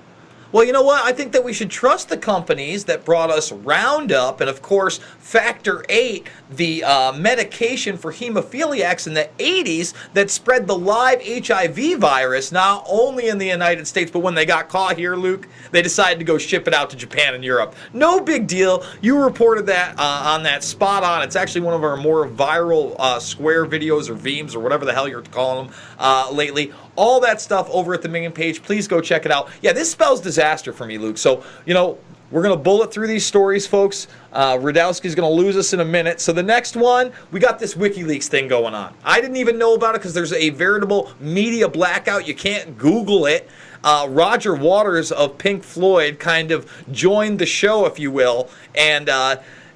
A: Well, you know what? I think that we should trust the companies that brought us Roundup and, of course, Factor 8, the medication for hemophiliacs in the 80s that spread the live HIV virus, not only in the United States, but when they got caught here, Luke, they decided to go ship it out to Japan and Europe. No big deal. You reported that on that spot on. It's actually one of our more viral square videos or memes or whatever the hell you're calling them lately. All that stuff over at the Minion page. Please go check it out. Yeah, this spells disaster for me, Luke. So, you know, we're going to bullet through these stories, folks. Radowski's going to lose us in a minute. So the next one, we got this WikiLeaks thing going on. I didn't even know about it because there's a veritable media blackout. You can't Google it. Roger Waters of Pink Floyd kind of joined the show, if you will, and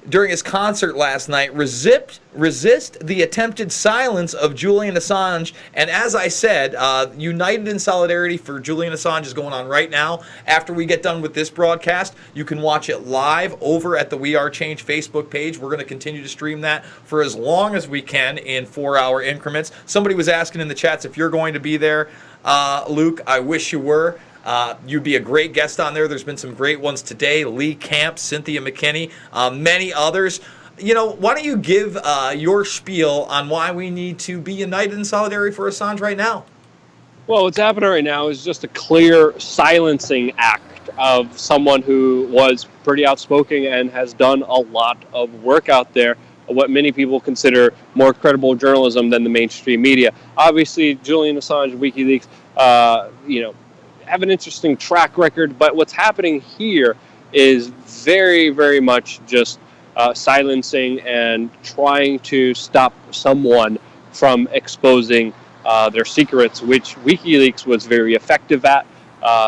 A: during his concert last night, resist the attempted silence of Julian Assange. And as I said, United in Solidarity for Julian Assange is going on right now. After we get done with this broadcast, you can watch it live over at the WeAreChange Facebook page. We're going to continue to stream that for as long as we can in 4-hour increments. Somebody was asking in the chats if you're going to be there. Luke, I wish you were. You'd be a great guest on there. There's been some great ones today. Lee Camp, Cynthia McKinney, many others. You know, why don't you give your spiel on why we need to be united in solidarity for Assange right now?
B: Well, what's happening right now is just a clear silencing act of someone who was pretty outspoken and has done a lot of work out there, what many people consider more credible journalism than the mainstream media. Obviously, Julian Assange, WikiLeaks, have an interesting track record, but what's happening here is very, very much just silencing and trying to stop someone from exposing their secrets, which WikiLeaks was very effective at,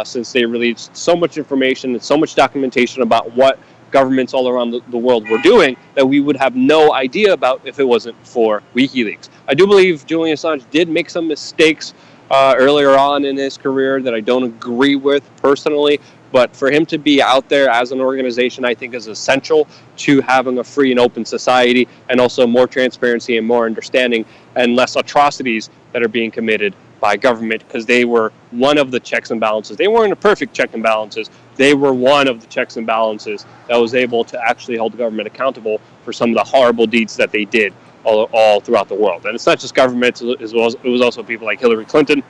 B: since they released so much information and so much documentation about what governments all around the world were doing that we would have no idea about if it wasn't for WikiLeaks. I do believe Julian Assange did make some mistakes earlier on in his career that I don't agree with personally, but for him to be out there as an organization, I think is essential to having a free and open society, and also more transparency and more understanding and less atrocities that are being committed by government, because they were one of the checks and balances. They weren't a perfect check and balances. They were one of the checks and balances that was able to actually hold the government accountable for some of the horrible deeds that they did all throughout the world. And it's not just governments, it was also people like Hillary Clinton.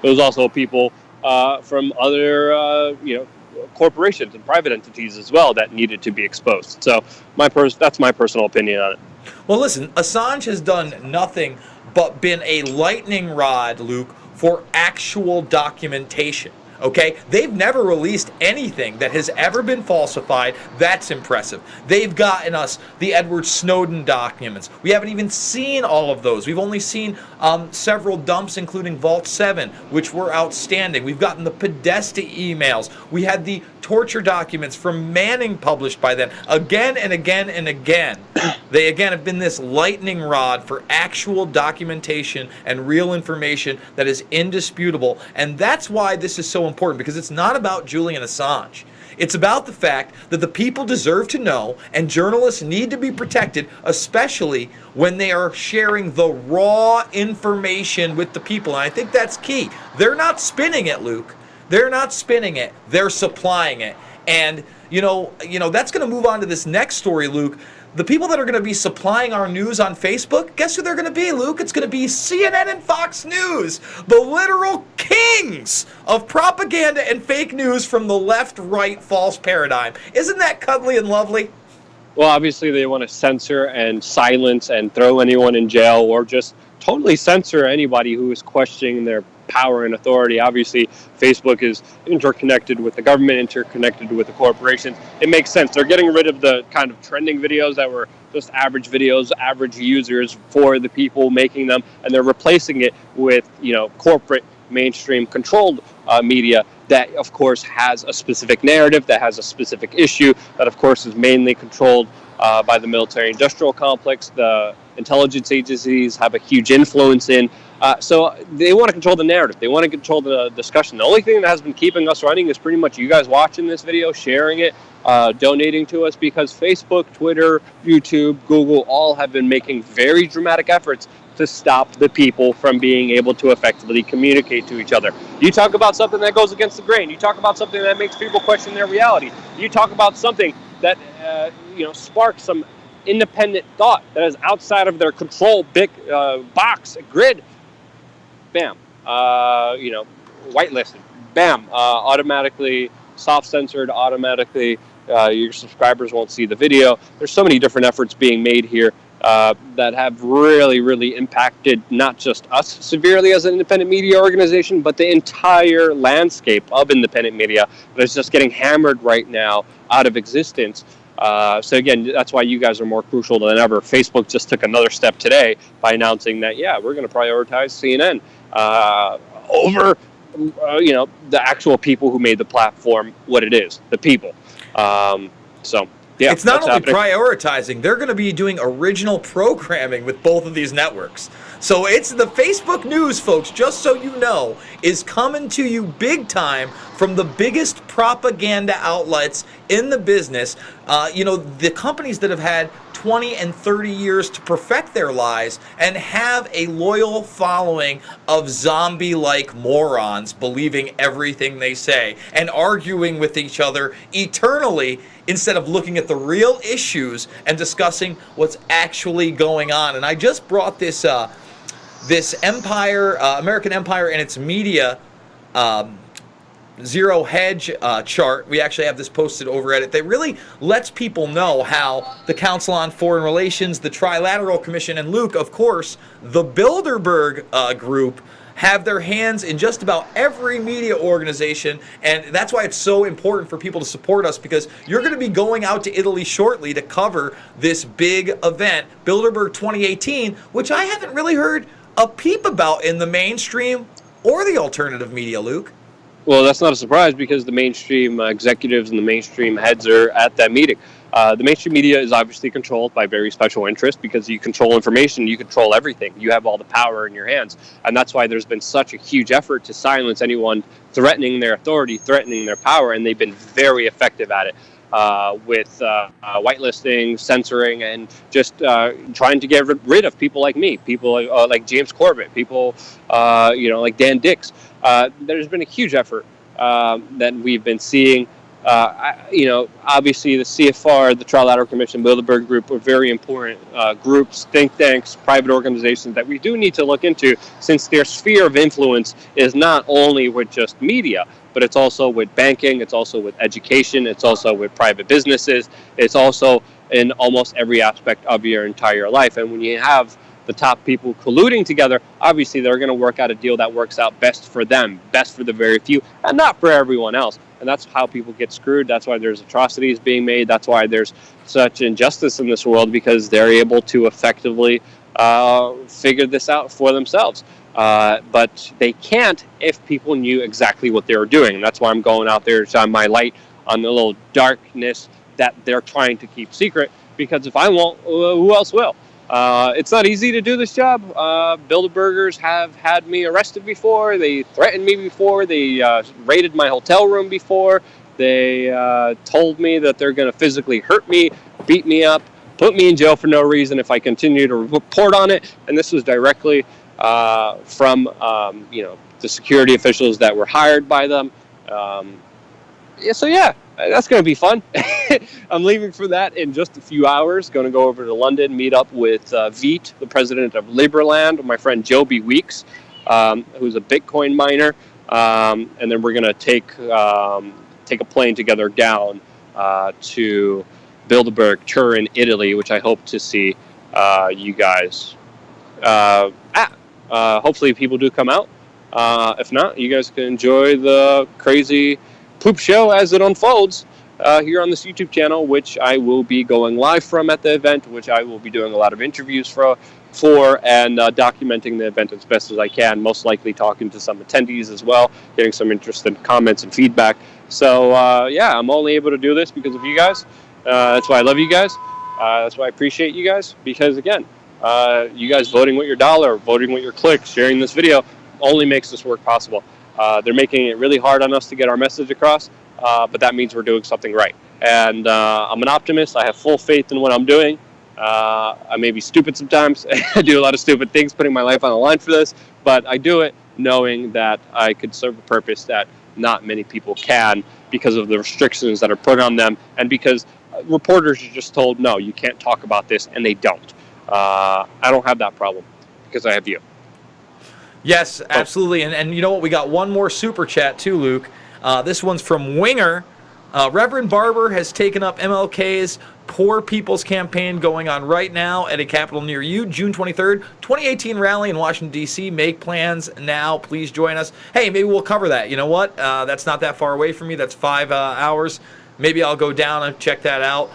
B: It was also people from other corporations and private entities as well that needed to be exposed. So that's my personal opinion on it.
A: Well, listen, Assange has done nothing but been a lightning rod, Luke, for actual documentation. Okay? They've never released anything that has ever been falsified. That's impressive. They've gotten us the Edward Snowden documents. We haven't even seen all of those. We've only seen several dumps, including Vault 7, which were outstanding. We've gotten the Podesta emails. We had the torture documents from Manning published by them again and again and again. They again have been this lightning rod for actual documentation and real information that is indisputable. And that's why this is so important, because it's not about Julian Assange. It's about the fact that the people deserve to know, and journalists need to be protected, especially when they are sharing the raw information with the people. And I think that's key. They're not spinning it, Luke. They're not spinning it. They're supplying it. And, you know, that's going to move on to this next story, Luke. The people that are going to be supplying our news on Facebook, guess who they're going to be, Luke? It's going to be CNN and Fox News, the literal kings of propaganda and fake news from the left-right false paradigm. Isn't that cuddly and lovely?
B: Well, obviously they want to censor and silence and throw anyone in jail, or just totally censor anybody who is questioning their power and authority. Obviously, Facebook is interconnected with the government, interconnected with the corporations. It makes sense. They're getting rid of the kind of trending videos that were just average videos, average users for the people making them, and they're replacing it with, corporate mainstream controlled media that, of course, has a specific narrative, that has a specific issue, that, of course, is mainly controlled by the military-industrial complex. The intelligence agencies have a huge influence in. So they want to control the narrative. They want to control the discussion. The only thing that has been keeping us running is pretty much you guys watching this video, sharing it, donating to us, because Facebook, Twitter, YouTube, Google all have been making very dramatic efforts to stop the people from being able to effectively communicate to each other. You talk about something that goes against the grain. You talk about something that makes people question their reality. You talk about something that sparks some independent thought that is outside of their control big box grid. Bam, whitelisted. Bam, automatically soft censored. Automatically, your subscribers won't see the video. There's so many different efforts being made here that have really, really impacted not just us severely as an independent media organization, but the entire landscape of independent media that is just getting hammered right now out of existence. So again, that's why you guys are more crucial than ever. Facebook just took another step today by announcing that, we're going to prioritize CNN over, the actual people who made the platform what it is, the people.
A: It's not only prioritizing, they're going to be doing original programming with both of these networks. So it's the Facebook news, folks, just so you know, is coming to you big time from the biggest propaganda outlets in the business. The companies that have had 20 and 30 years to perfect their lies and have a loyal following of zombie-like morons believing everything they say and arguing with each other eternally instead of looking at the real issues and discussing what's actually going on. And I just brought this empire, American Empire and its media zero hedge chart. We actually have this posted over at it. That really lets people know how the Council on Foreign Relations, the Trilateral Commission, and Luke, of course, the Bilderberg group, have their hands in just about every media organization, and that's why it's so important for people to support us, because you're going to be going out to Italy shortly to cover this big event, Bilderberg 2018, which I haven't really heard a peep about in the mainstream or the alternative media, Luke.
B: Well, that's not a surprise, because the mainstream executives and the mainstream heads are at that meeting. The mainstream media is obviously controlled by very special interests, because you control information, you control everything. You have all the power in your hands. And that's why there's been such a huge effort to silence anyone threatening their authority, threatening their power, and they've been very effective at it. With whitelisting, censoring, and just trying to get rid of people like me, people like James Corbett, people like Dan Dix. There's been a huge effort that we've been seeing. Obviously the CFR, the Trilateral Commission, Bilderberg Group are very important groups, think tanks, private organizations that we do need to look into, since their sphere of influence is not only with just media, but it's also with banking, it's also with education, it's also with private businesses, it's also in almost every aspect of your entire life. And when you have the top people colluding together, obviously they're going to work out a deal that works out best for them, best for the very few, and not for everyone else. And that's how people get screwed. That's why there's atrocities being made. That's why there's such injustice in this world, because they're able to effectively figure this out for themselves. But they can't if people knew exactly what they were doing. And that's why I'm going out there to shine my light on the little darkness that they're trying to keep secret, because if I won't, who else will? It's not easy to do this job. Bilderbergers have had me arrested before. They threatened me before. They raided my hotel room before. They told me that they're going to physically hurt me, beat me up, put me in jail for no reason if I continue to report on it. And this was directly from the security officials that were hired by them. That's going to be fun. I'm leaving for that in just a few hours. Going to go over to London, meet up with Veet, the president of Liberland, my friend Joby Weeks, who's a Bitcoin miner, and then we're going to take a plane together down to Bilderberg, Turin, Italy, which I hope to see you guys at. Hopefully people do come out. If not, you guys can enjoy the crazy poop show as it unfolds here on this YouTube channel, which I will be going live from at the event, which I will be doing a lot of interviews for and documenting the event as best as I can, most likely talking to some attendees as well, getting some interesting comments and feedback. So, yeah, I'm only able to do this because of you guys. That's why I love you guys. That's why I appreciate you guys, because, again, you guys voting with your dollar, voting with your clicks, sharing this video only makes this work possible. They're making it really hard on us to get our message across, but that means we're doing something right. And I'm an optimist. I have full faith in what I'm doing. I may be stupid sometimes. I do a lot of stupid things, putting my life on the line for this, but I do it knowing that I could serve a purpose that not many people can because of the restrictions that are put on them, and because reporters are just told, no, you can't talk about this, and they don't. I don't have that problem because I have you.
A: Yes, absolutely. And you know what? We got one more super chat too, Luke. This one's from Winger. Reverend Barber has taken up MLK's Poor People's Campaign going on right now at a capital near you, June 23rd, 2018 rally in Washington, D.C. Make plans now. Please join us. Hey, maybe we'll cover that. You know what? That's not that far away from me. That's 5 hours. Maybe I'll go down and check that out.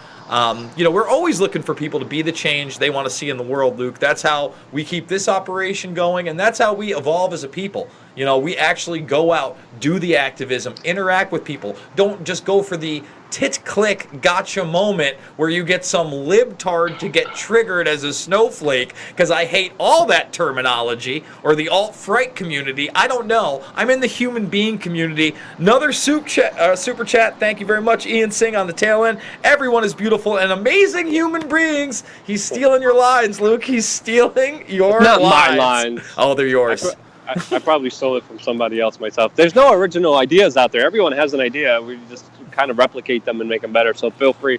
A: We're always looking for people to be the change they want to see in the world, Luke. That's how we keep this operation going, and that's how we evolve as a people. We actually go out, do the activism, interact with people. Don't just go for the tit-click gotcha moment where you get some libtard to get triggered as a snowflake, because I hate all that terminology, or the alt-fright community. I don't know. I'm in the human being community. Another super chat. Thank you very much, Ian Singh, on the tail end. Everyone is beautiful and amazing human beings. He's stealing your lines, Luke. He's stealing your
B: Not
A: lines.
B: my lines.
A: Oh, they're yours.
B: I probably stole it from somebody else myself. There's no original ideas out there. Everyone has an idea. We just kind of replicate them and make them better. So feel free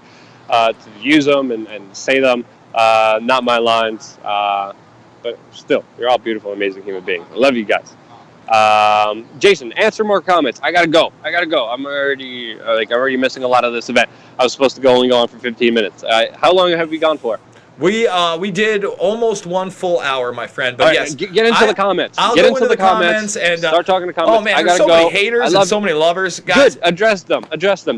B: to use them and say them. Not my lines. But still, you're all beautiful, amazing human beings. I love you guys. Jason, answer more comments. I gotta go. I'm already missing a lot of this event. I was supposed to only go on for 15 minutes. How long have we gone for?
A: We did almost 1 full hour, my friend. But
B: right,
A: yes,
B: get into the comments.
A: I'll
B: get
A: go
B: into the comments
A: and
B: start talking to comments.
A: Oh man, there's so many haters and so many lovers. Guys,
B: good. Address them.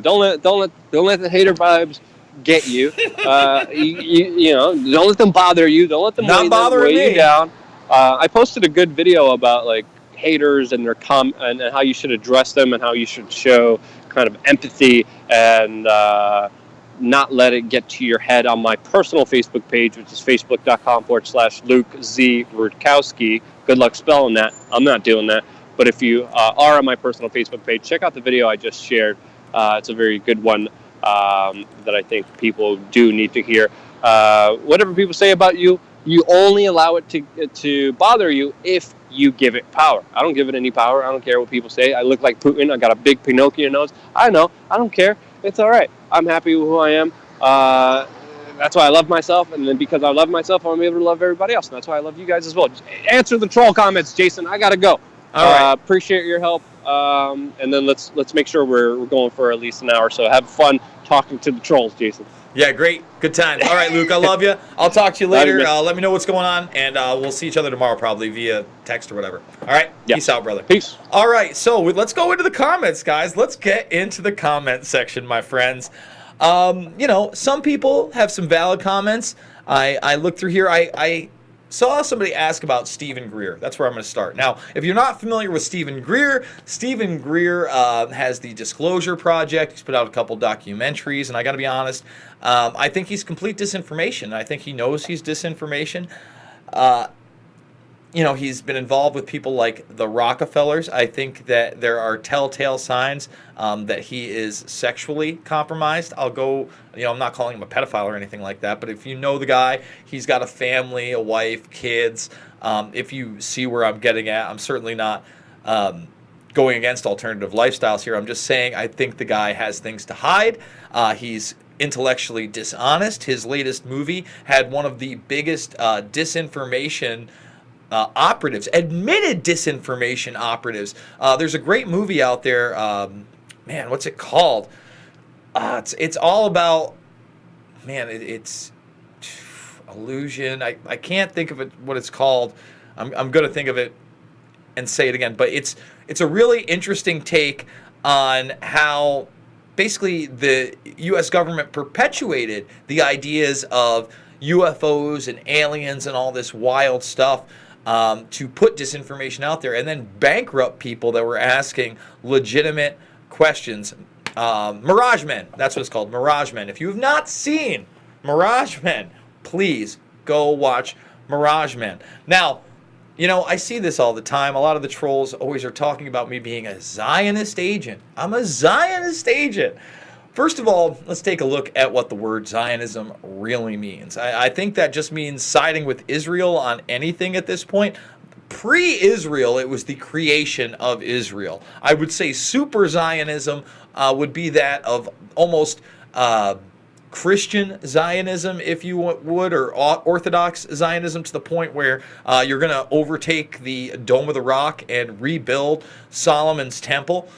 B: Don't let the hater vibes get you. Don't let them bother you. Don't let them weigh you down. I posted a good video about like haters and their and how you should address them and how you should show kind of empathy and not let it get to your head on my personal Facebook page, which is facebook.com/Luke Z. Rudkowski. Good luck spelling that. I'm not doing that. But if you are on my personal Facebook page, check out the video I just shared. It's a very good one that I think people do need to hear. Whatever people say about you, you only allow it to bother you if you give it power. I don't give it any power. I don't care what people say. I look like Putin. I got a big Pinocchio nose. I know. I don't care. It's all right. I'm happy with who I am. That's why I love myself, and then because I love myself, I'm able to love everybody else, and that's why I love you guys as well. Just answer the troll comments, Jason. I gotta go.
A: All right.
B: Appreciate your help, and then let's make sure we're going for at least an hour. So have fun talking to the trolls, Jason.
A: Yeah, great. Good time. All right, Luke, I love you. I'll talk to you later. Let me know what's going on, and we'll see each other tomorrow probably via text or whatever. All right? Yep. Peace out, brother.
B: Peace.
A: All right, so let's go into the comments, guys. Let's get into the comment section, my friends. Some people have some valid comments. I looked through here. I saw somebody ask about Stephen Greer. That's where I'm going to start. Now, if you're not familiar with Stephen Greer has the Disclosure Project. He's put out a couple documentaries, and I got to be honest, I think he's complete disinformation. I think he knows he's disinformation. He's been involved with people like the Rockefellers. I think that there are telltale signs that he is sexually compromised. I'm not calling him a pedophile or anything like that, but if you know the guy, he's got a family, a wife, kids. If you see where I'm getting at, I'm certainly not going against alternative lifestyles here. I'm just saying I think the guy has things to hide. He's intellectually dishonest. His latest movie had one of the biggest disinformation operatives, admitted disinformation operatives. There's a great movie out there. What's it called? It's all about. illusion. I can't think of it what it's called. I'm going to think of it and say it again. But it's a really interesting take on how basically the U.S. government perpetuated the ideas of UFOs and aliens and all this wild stuff to put disinformation out there and then bankrupt people that were asking legitimate questions. Mirage Men, that's what it's called, Mirage Men. If you have not seen Mirage Men, please go watch Mirage Men. Now, you know, I see this all the time. A lot of the trolls always are talking about me being a Zionist agent. I'm a Zionist agent. First of all, let's take a look at what the word Zionism really means. I think that just means siding with Israel on anything at this point. Pre-Israel, it was the creation of Israel. I would say super Zionism would be that of almost Christian Zionism, if you would, or Orthodox Zionism, to the point where you're going to overtake the Dome of the Rock and rebuild Solomon's temple.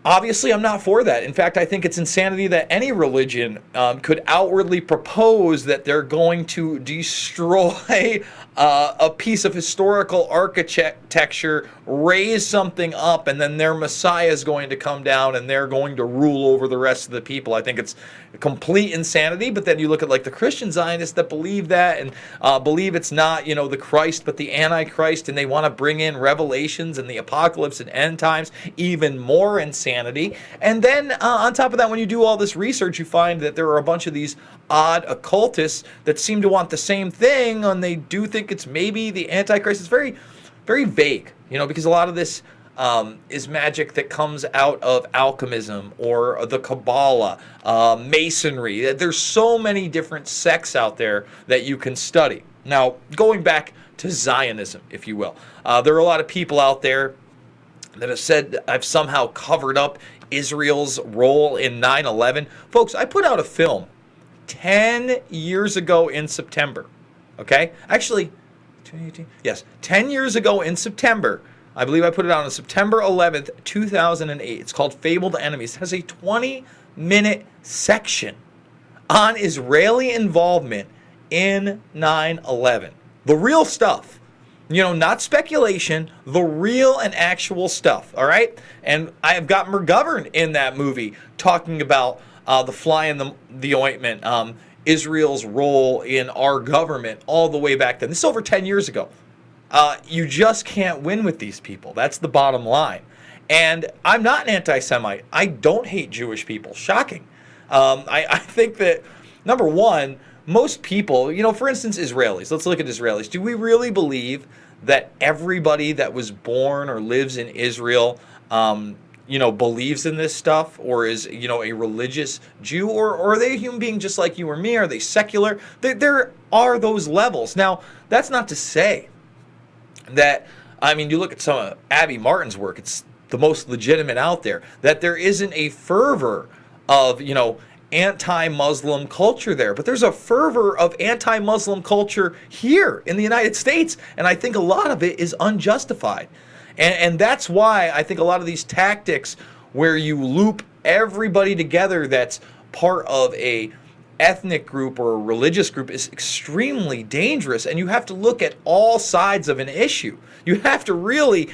A: Obviously, I'm not for that. In fact, I think it's insanity that any religion could outwardly propose that they're going to destroy a piece of historical architecture, raise something up, and then their Messiah is going to come down and they're going to rule over the rest of the people. I think it's complete insanity. But then you look at like the Christian Zionists that believe that and believe it's not, you know, the Christ but the Antichrist, and they want to bring in Revelations and the apocalypse and end times, even more insanity. And then on top of that, when you do all this research, you find that there are a bunch of these odd occultists that seem to want the same thing, and they do think it's maybe the Antichrist. It's very, very vague, you know, because a lot of this is magic that comes out of alchemism or the Kabbalah, Masonry. There's so many different sects out there that you can study. Now, going back to Zionism, if you will, there are a lot of people out there that have said I've somehow covered up Israel's role in 9/11. Folks, I put out a film 10 years ago in September. Okay? Actually, 2018? Yes, 10 years ago in September. I believe I put it out on September 11th, 2008. It's called Fabled Enemies. It has a 20-minute section on Israeli involvement in 9/11. The real stuff. You know, not speculation, the real and actual stuff, all right? And I have got McGovern in that movie talking about the fly in the ointment, Israel's role in our government all the way back then. This is over 10 years ago. You just can't win with these people. That's the bottom line. And I'm not an anti-Semite. I don't hate Jewish people. Shocking. I think that, number one, most people, you know, for instance, Israelis. Let's look at Israelis. Do we really believe that everybody that was born or lives in Israel, you know, believes in this stuff, or is, you know, a religious Jew, or are they a human being just like you or me? Are they secular? There are those levels. Now, that's not to say that, I mean, you look at some of Abby Martin's work, it's the most legitimate out there, that there isn't a fervor of, you know, anti-Muslim culture there. But there's a fervor of anti-Muslim culture here in the United States, and I think a lot of it is unjustified. And that's why I think a lot of these tactics where you loop everybody together that's part of a ethnic group or a religious group is extremely dangerous, and you have to look at all sides of an issue. You have to really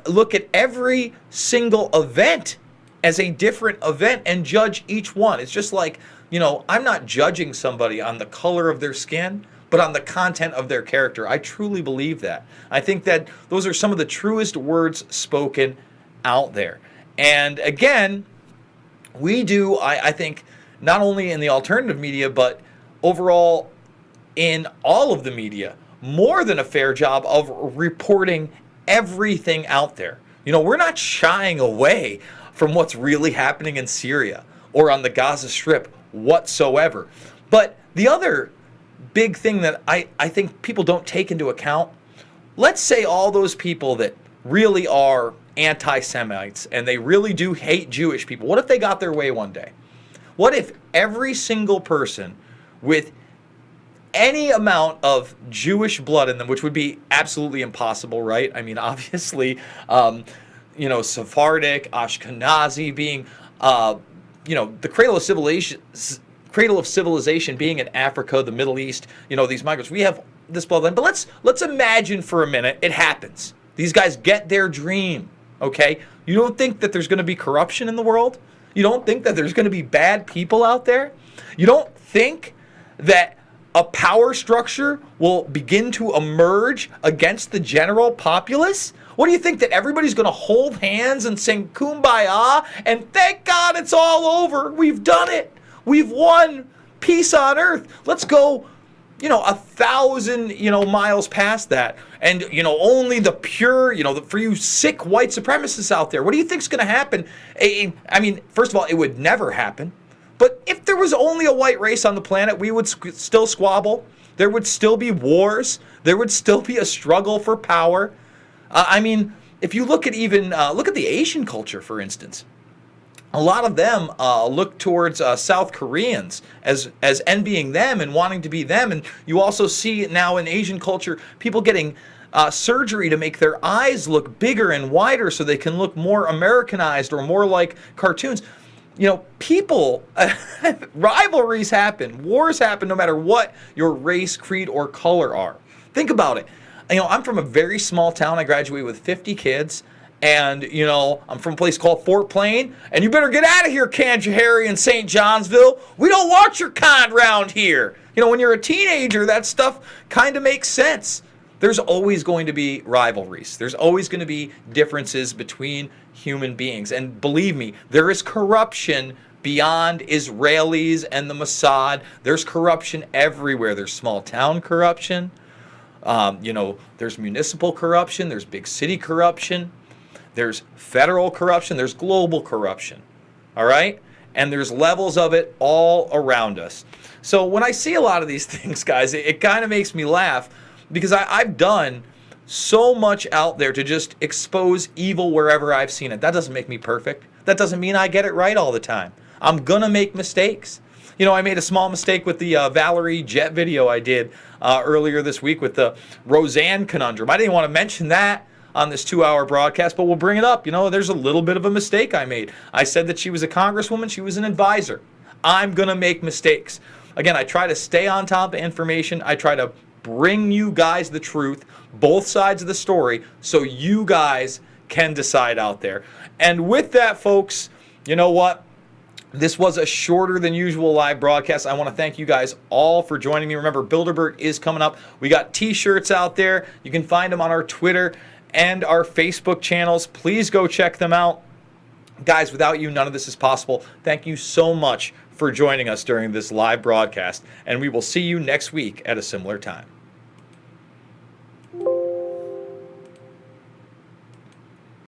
A: look at every single event as a different event and judge each one. It's just like, you know, I'm not judging somebody on the color of their skin, but on the content of their character. I truly believe that. I think that those are some of the truest words spoken out there. And again, we do, I think, not only in the alternative media, but overall in all of the media, more than a fair job of reporting everything out there. You know, we're not shying away from what's really happening in Syria or on the Gaza Strip whatsoever. But the other big thing that I think people don't take into account, let's say all those people that really are anti-Semites and they really do hate Jewish people, what if they got their way one day? What if every single person with any amount of Jewish blood in them, which would be absolutely impossible, right? I mean, obviously, you know, Sephardic, Ashkenazi being, you know, the cradle of cradle of civilization being in Africa, the Middle East, these migrants. We have this bloodline. But let's imagine for a minute it happens. These guys get their dream, okay? You don't think that there's going to be corruption in the world? You don't think that there's going to be bad people out there? You don't think that a power structure will begin to emerge against the general populace? What do you think, that everybody's going to hold hands and sing Kumbaya and thank God it's all over? We've done it. We've won. Peace on earth. Let's go, 1,000, miles past that. And, only the pure, for you sick white supremacists out there, what do you think's going to happen? I mean, first of all, it would never happen. But if there was only a white race on the planet, we would still squabble. There would still be wars. There would still be a struggle for power. If you look at look at the Asian culture, for instance. A lot of them look towards South Koreans as envying them and wanting to be them. And you also see now in Asian culture people getting surgery to make their eyes look bigger and wider so they can look more Americanized or more like cartoons. People, rivalries happen, wars happen no matter what your race, creed, or color are. Think about it. I'm from a very small town. I graduated with 50 kids. And, I'm from a place called Fort Plain. And you better get out of here, Canajoharie and St. Johnsville. We don't want your kind around here. When you're a teenager, that stuff kind of makes sense. There's always going to be rivalries. There's always going to be differences between human beings. And believe me, there is corruption beyond Israelis and the Mossad. There's corruption everywhere. There's small town corruption. There's municipal corruption. There's big city corruption. There's federal corruption. There's global corruption. All right? And there's levels of it all around us. So when I see a lot of these things, guys, it kind of makes me laugh, because I've done so much out there to just expose evil wherever I've seen it. That doesn't make me perfect. That doesn't mean I get it right all the time. I'm going to make mistakes. I made a small mistake with the Valerie Jet video I did earlier this week with the Roseanne conundrum. I didn't want to mention that on this 2-hour broadcast, but we'll bring it up. There's a little bit of a mistake I made. I said that she was a congresswoman. She was an advisor. I'm going to make mistakes. Again, I try to stay on top of information. I try to bring you guys the truth, both sides of the story, so you guys can decide out there. And with that, folks, you know what? This was a shorter than usual live broadcast. I want to thank you guys all for joining me. Remember, Bilderberg is coming up. We got t-shirts out there. You can find them on our Twitter and our Facebook channels. Please go check them out. Guys, without you, none of this is possible. Thank you so much for joining us during this live broadcast, and we will see you next week at a similar time.